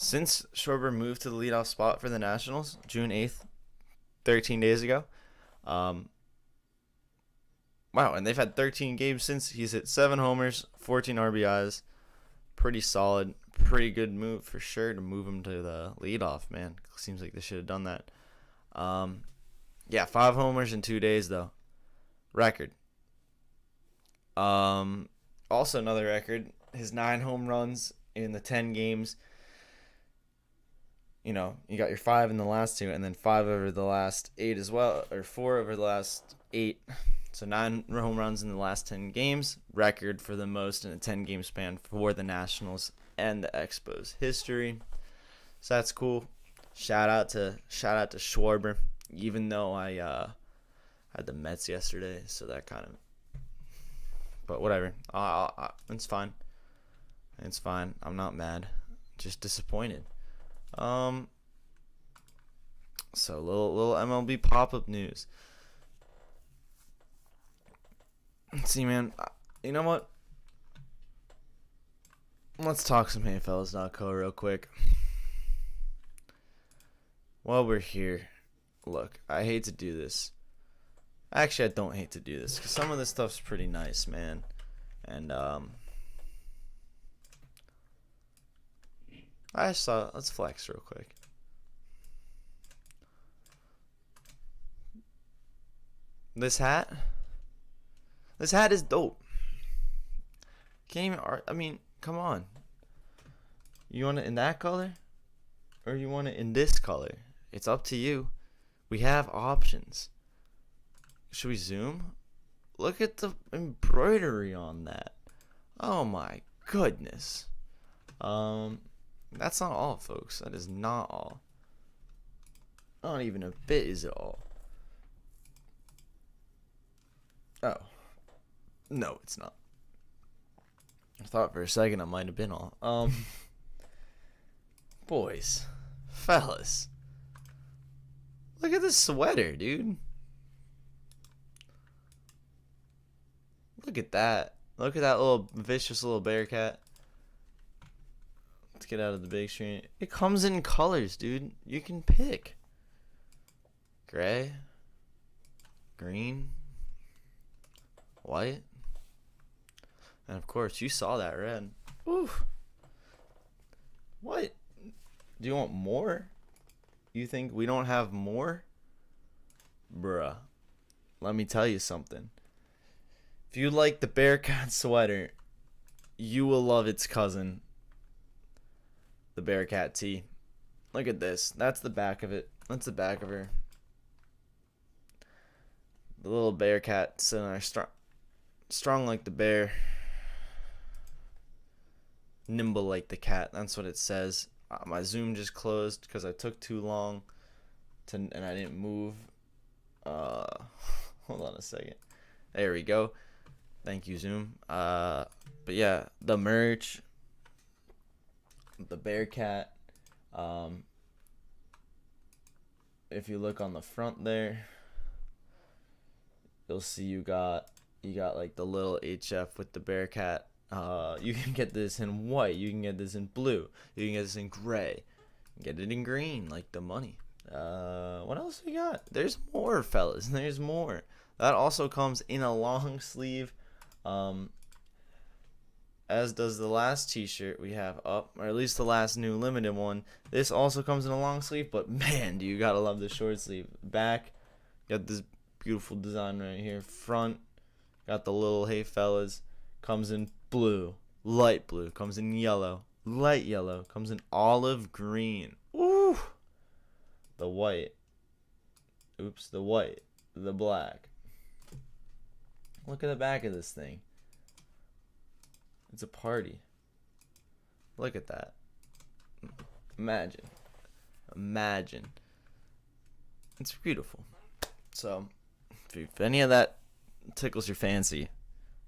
Since Schwarber moved to the leadoff spot for the Nationals, June 8th, 13 days ago. Wow, and they've had 13 games since. He's hit 7 homers, 14 RBIs. Pretty solid, pretty good move for sure to move him to the leadoff, man. Seems like they should have done that. 5 homers in 2 days, though. Record. Also another record, his 9 home runs in the 10 games. You know, you got your 5 in the last 2, and then 5 over the last 8 as well, or 4 over the last 8. So 9 home runs in the last 10 games, record for the most in a 10-game span for the Nationals and the Expos history. So that's cool. Shout out to Schwarber, even though I had the Mets yesterday, so that kind of. But whatever, it's fine. It's fine. I'm not mad, just disappointed. So little MLB pop-up news. Let's see, man. You know what? Let's talk some HeyFellas.co real quick. While we're here, look, I hate to do this. Actually, I don't hate to do this because some of this stuff's pretty nice, man. And I saw. Let's flex real quick. This hat is dope. Can't even. I mean, come on. You want it in that color, or you want it in this color? It's up to you. We have options. Should we zoom? Look at the embroidery on that. Oh my goodness. That's not all, folks. That is not all. Not even a bit is it all. Oh. No, it's not. I thought for a second it might have been all. Boys. Fellas. Look at this sweater, dude. Look at that. Look at that little vicious little bear cat. Let's get out of the big screen. It comes in colors, dude. You can pick. Gray. Green. White. And of course, you saw that red. Oof. What? Do you want more? You think we don't have more? Bruh. Let me tell you something. If you like the Bearcat sweater, you will love its cousin, the Bearcat tee. Look at this. That's the back of it. That's the back of her. The little Bearcat sitting there, strong like the bear, nimble like the cat. That's what it says. My Zoom just closed because I took too long and I didn't move. Hold on a second. There we go. Thank you, Zoom. But yeah, the merch, the Bearcat. If you look on the front there, you'll see you got like the little HF with the Bearcat. You can get this in white. You can get this in blue. You can get this in gray. You can get it in green, like the money. What else we got? There's more, fellas. There's more. That also comes in a long sleeve. As does the last t-shirt we have up, or at least the last new limited one. This also comes in a long sleeve, but man, do you gotta love the short sleeve. Back, got this beautiful design right here. Front, got the little hey fellas. Comes in blue, light blue. Comes in yellow, light yellow. Comes in olive green. Ooh, the white. Oops, the white, the black. Look at the back of this thing. It's a party. Look at that. Imagine. It's beautiful. So, if any of that tickles your fancy,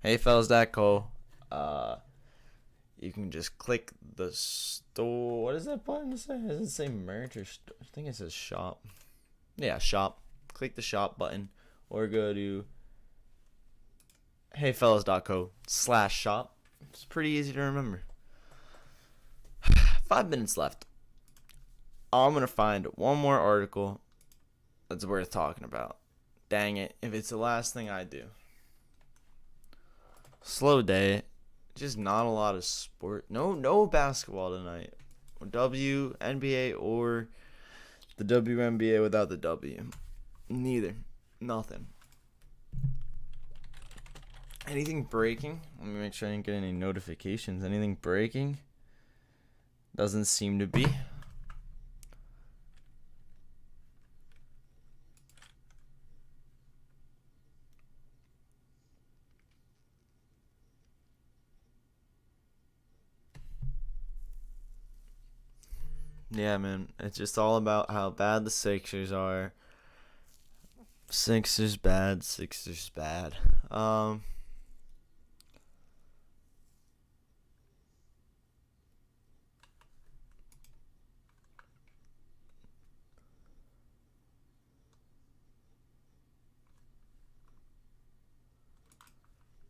HeyFellas.co. You can just click the store. What does that button say? Does it say merch or I think it says shop. Yeah, shop. Click the shop button or go to HeyFellas.co/shop. It's pretty easy to remember. 5 minutes left. I'm going to find one more article that's worth talking about. Dang it, if it's the last thing I do. Slow day. Just not a lot of sport. No basketball tonight. WNBA or the WNBA without the W. Neither. Nothing. Anything breaking? Let me make sure I didn't get any notifications. Anything breaking? Doesn't seem to be. Yeah, man. It's just all about how bad the Sixers are. Sixers bad.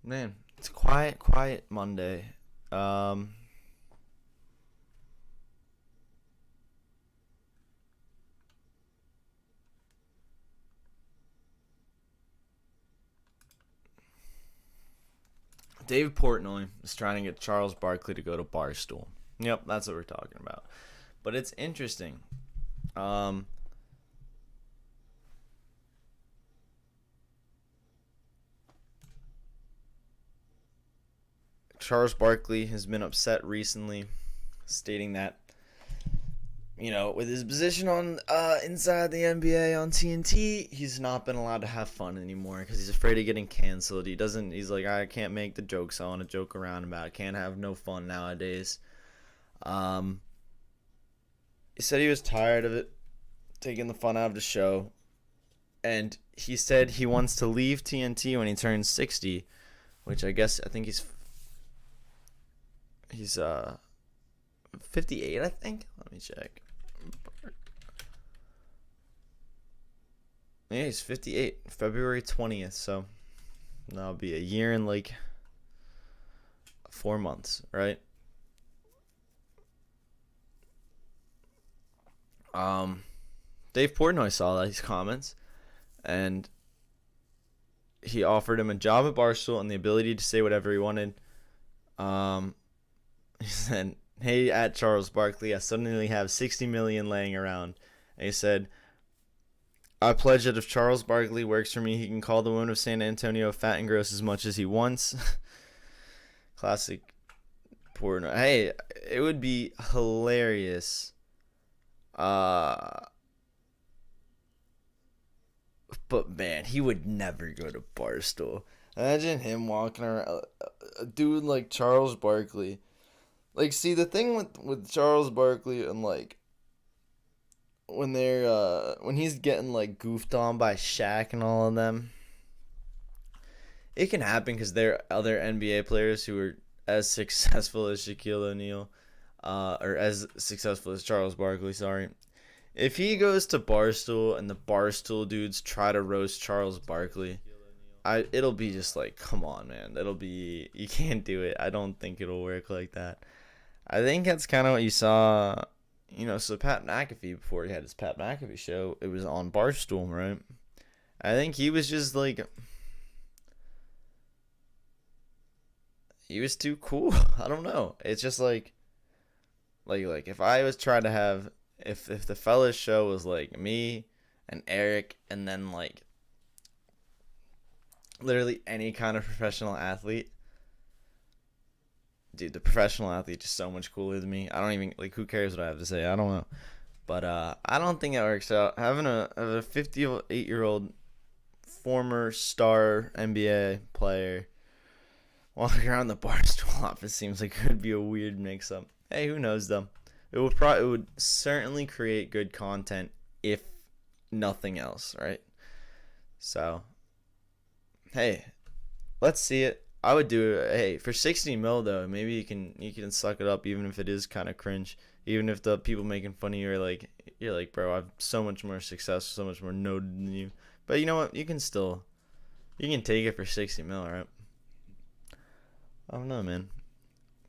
Man, it's quiet Monday. Um, Dave Portnoy is trying to get Charles Barkley to go to Barstool. Yep, that's what we're talking about. But it's interesting. Um, Charles Barkley has been upset recently, stating that with his position on inside the NBA on TNT, he's not been allowed to have fun anymore because he's afraid of getting canceled. He's like, I can't make the jokes I want to joke around about. I can't have no fun nowadays. He said he was tired of it, taking the fun out of the show, and he said he wants to leave TNT when he turns 60, which I think he's 58. I think. Let me check. Yeah, he's 58. February 20th. So that'll be a year and like 4 months, right? Dave Portnoy saw these comments, and he offered him a job at Barstool and the ability to say whatever he wanted. He said, "Hey, at Charles Barkley, I suddenly have 60 million laying around." And he said, "I pledge that if Charles Barkley works for me, he can call the women of San Antonio fat and gross as much as he wants." Classic Portnoy. Hey, it would be hilarious. But man, he would never go to Barstool. Imagine him walking around, a dude like Charles Barkley. Like, see, the thing with Charles Barkley and like when he's getting like goofed on by Shaq and all of them, it can happen because there are other NBA players who are as successful as Shaquille O'Neal, or as successful as Charles Barkley. Sorry. If he goes to Barstool and the Barstool dudes try to roast Charles Barkley, it'll be just like, come on, man. You can't do it. I don't think it'll work like that. I think that's kind of what you saw, so Pat McAfee, before he had his Pat McAfee show, it was on Barstool, right? I think he was just like, he was too cool. I don't know. It's just like if I was trying to have, if the fella's show was like me and Eric and then like literally any kind of professional athlete, dude, the professional athlete is so much cooler than me. I don't even, like, who cares what I have to say? I don't know. But I don't think it works out. Having a 58-year-old former star NBA player walking around the Barstool office seems like it would be a weird mix-up. Hey, who knows, though? It would certainly create good content, if nothing else, right? So, hey, let's see it. I would do it. Hey, for 60 mil though, maybe you can suck it up, even if it is kind of cringe. Even if the people making fun of you are like, you're like, bro, I've so much more success, so much more noted than you. But you know what? You can take it for 60 mil, right? I don't know, man.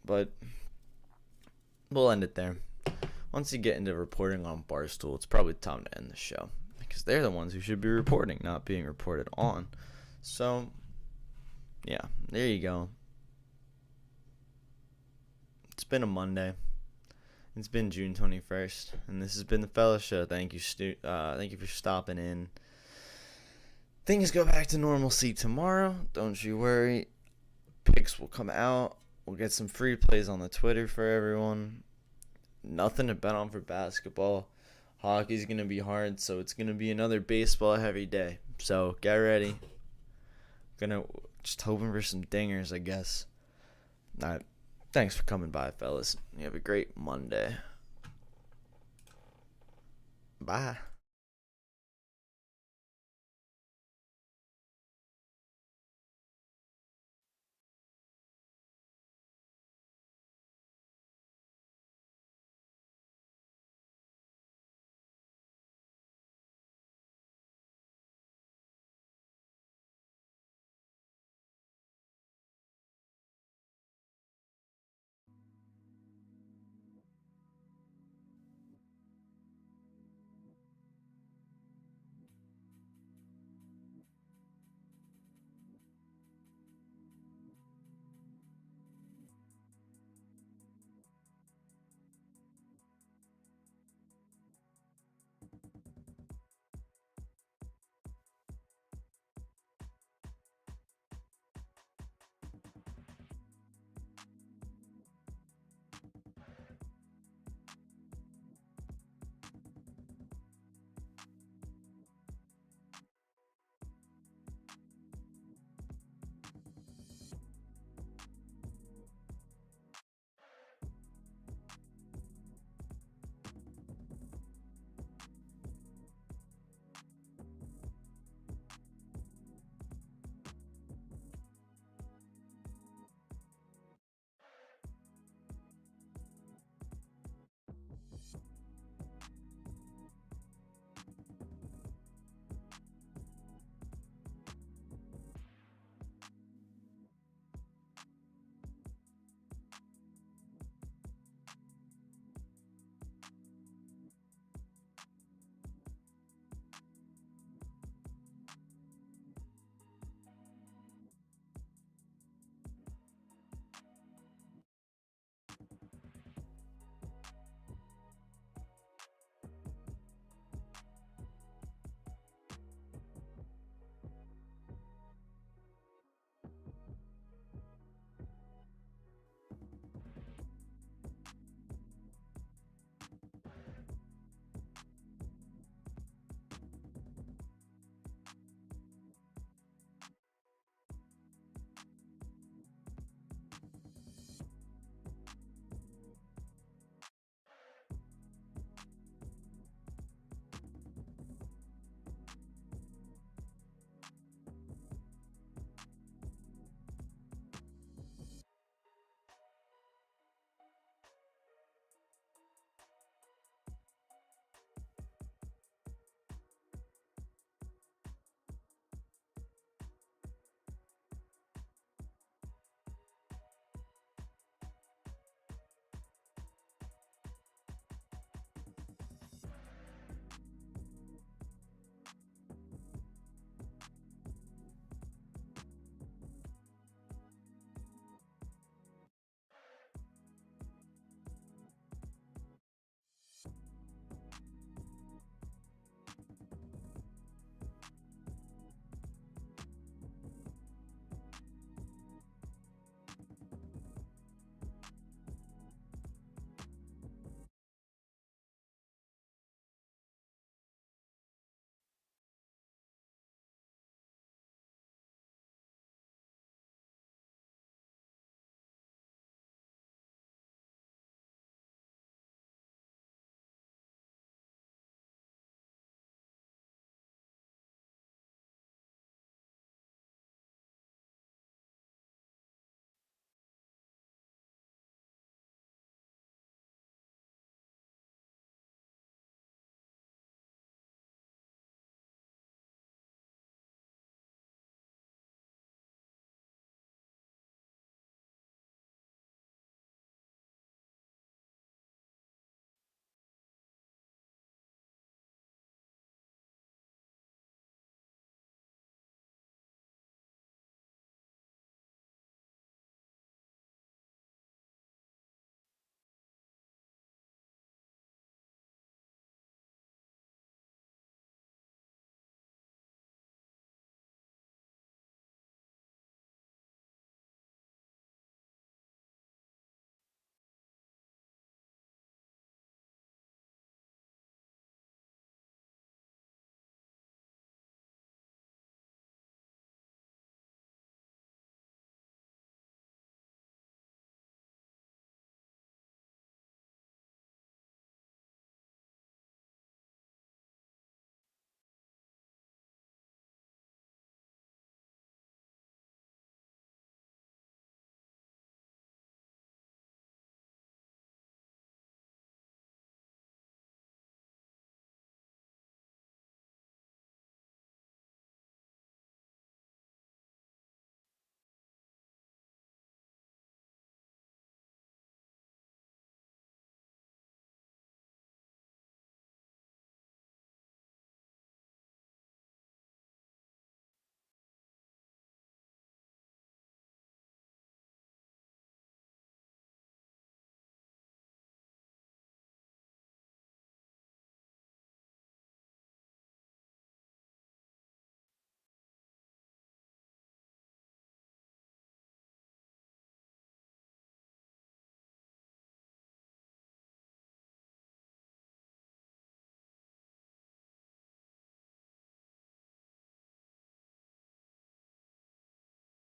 But we'll end it there. Once you get into reporting on Barstool, it's probably time to end the show, because they're the ones who should be reporting, not being reported on. So, yeah, there you go. It's been a Monday. It's been June 21st, and this has been the Fella Show. Thank you, thank you for stopping in. Things go back to normalcy tomorrow. Don't you worry. Picks will come out. We'll get some free plays on the Twitter for everyone. Nothing to bet on for basketball. Hockey's going to be hard, so it's going to be another baseball heavy day. So get ready. Just hoping for some dingers, I guess. All right. Thanks for coming by, fellas. You have a great Monday. Bye.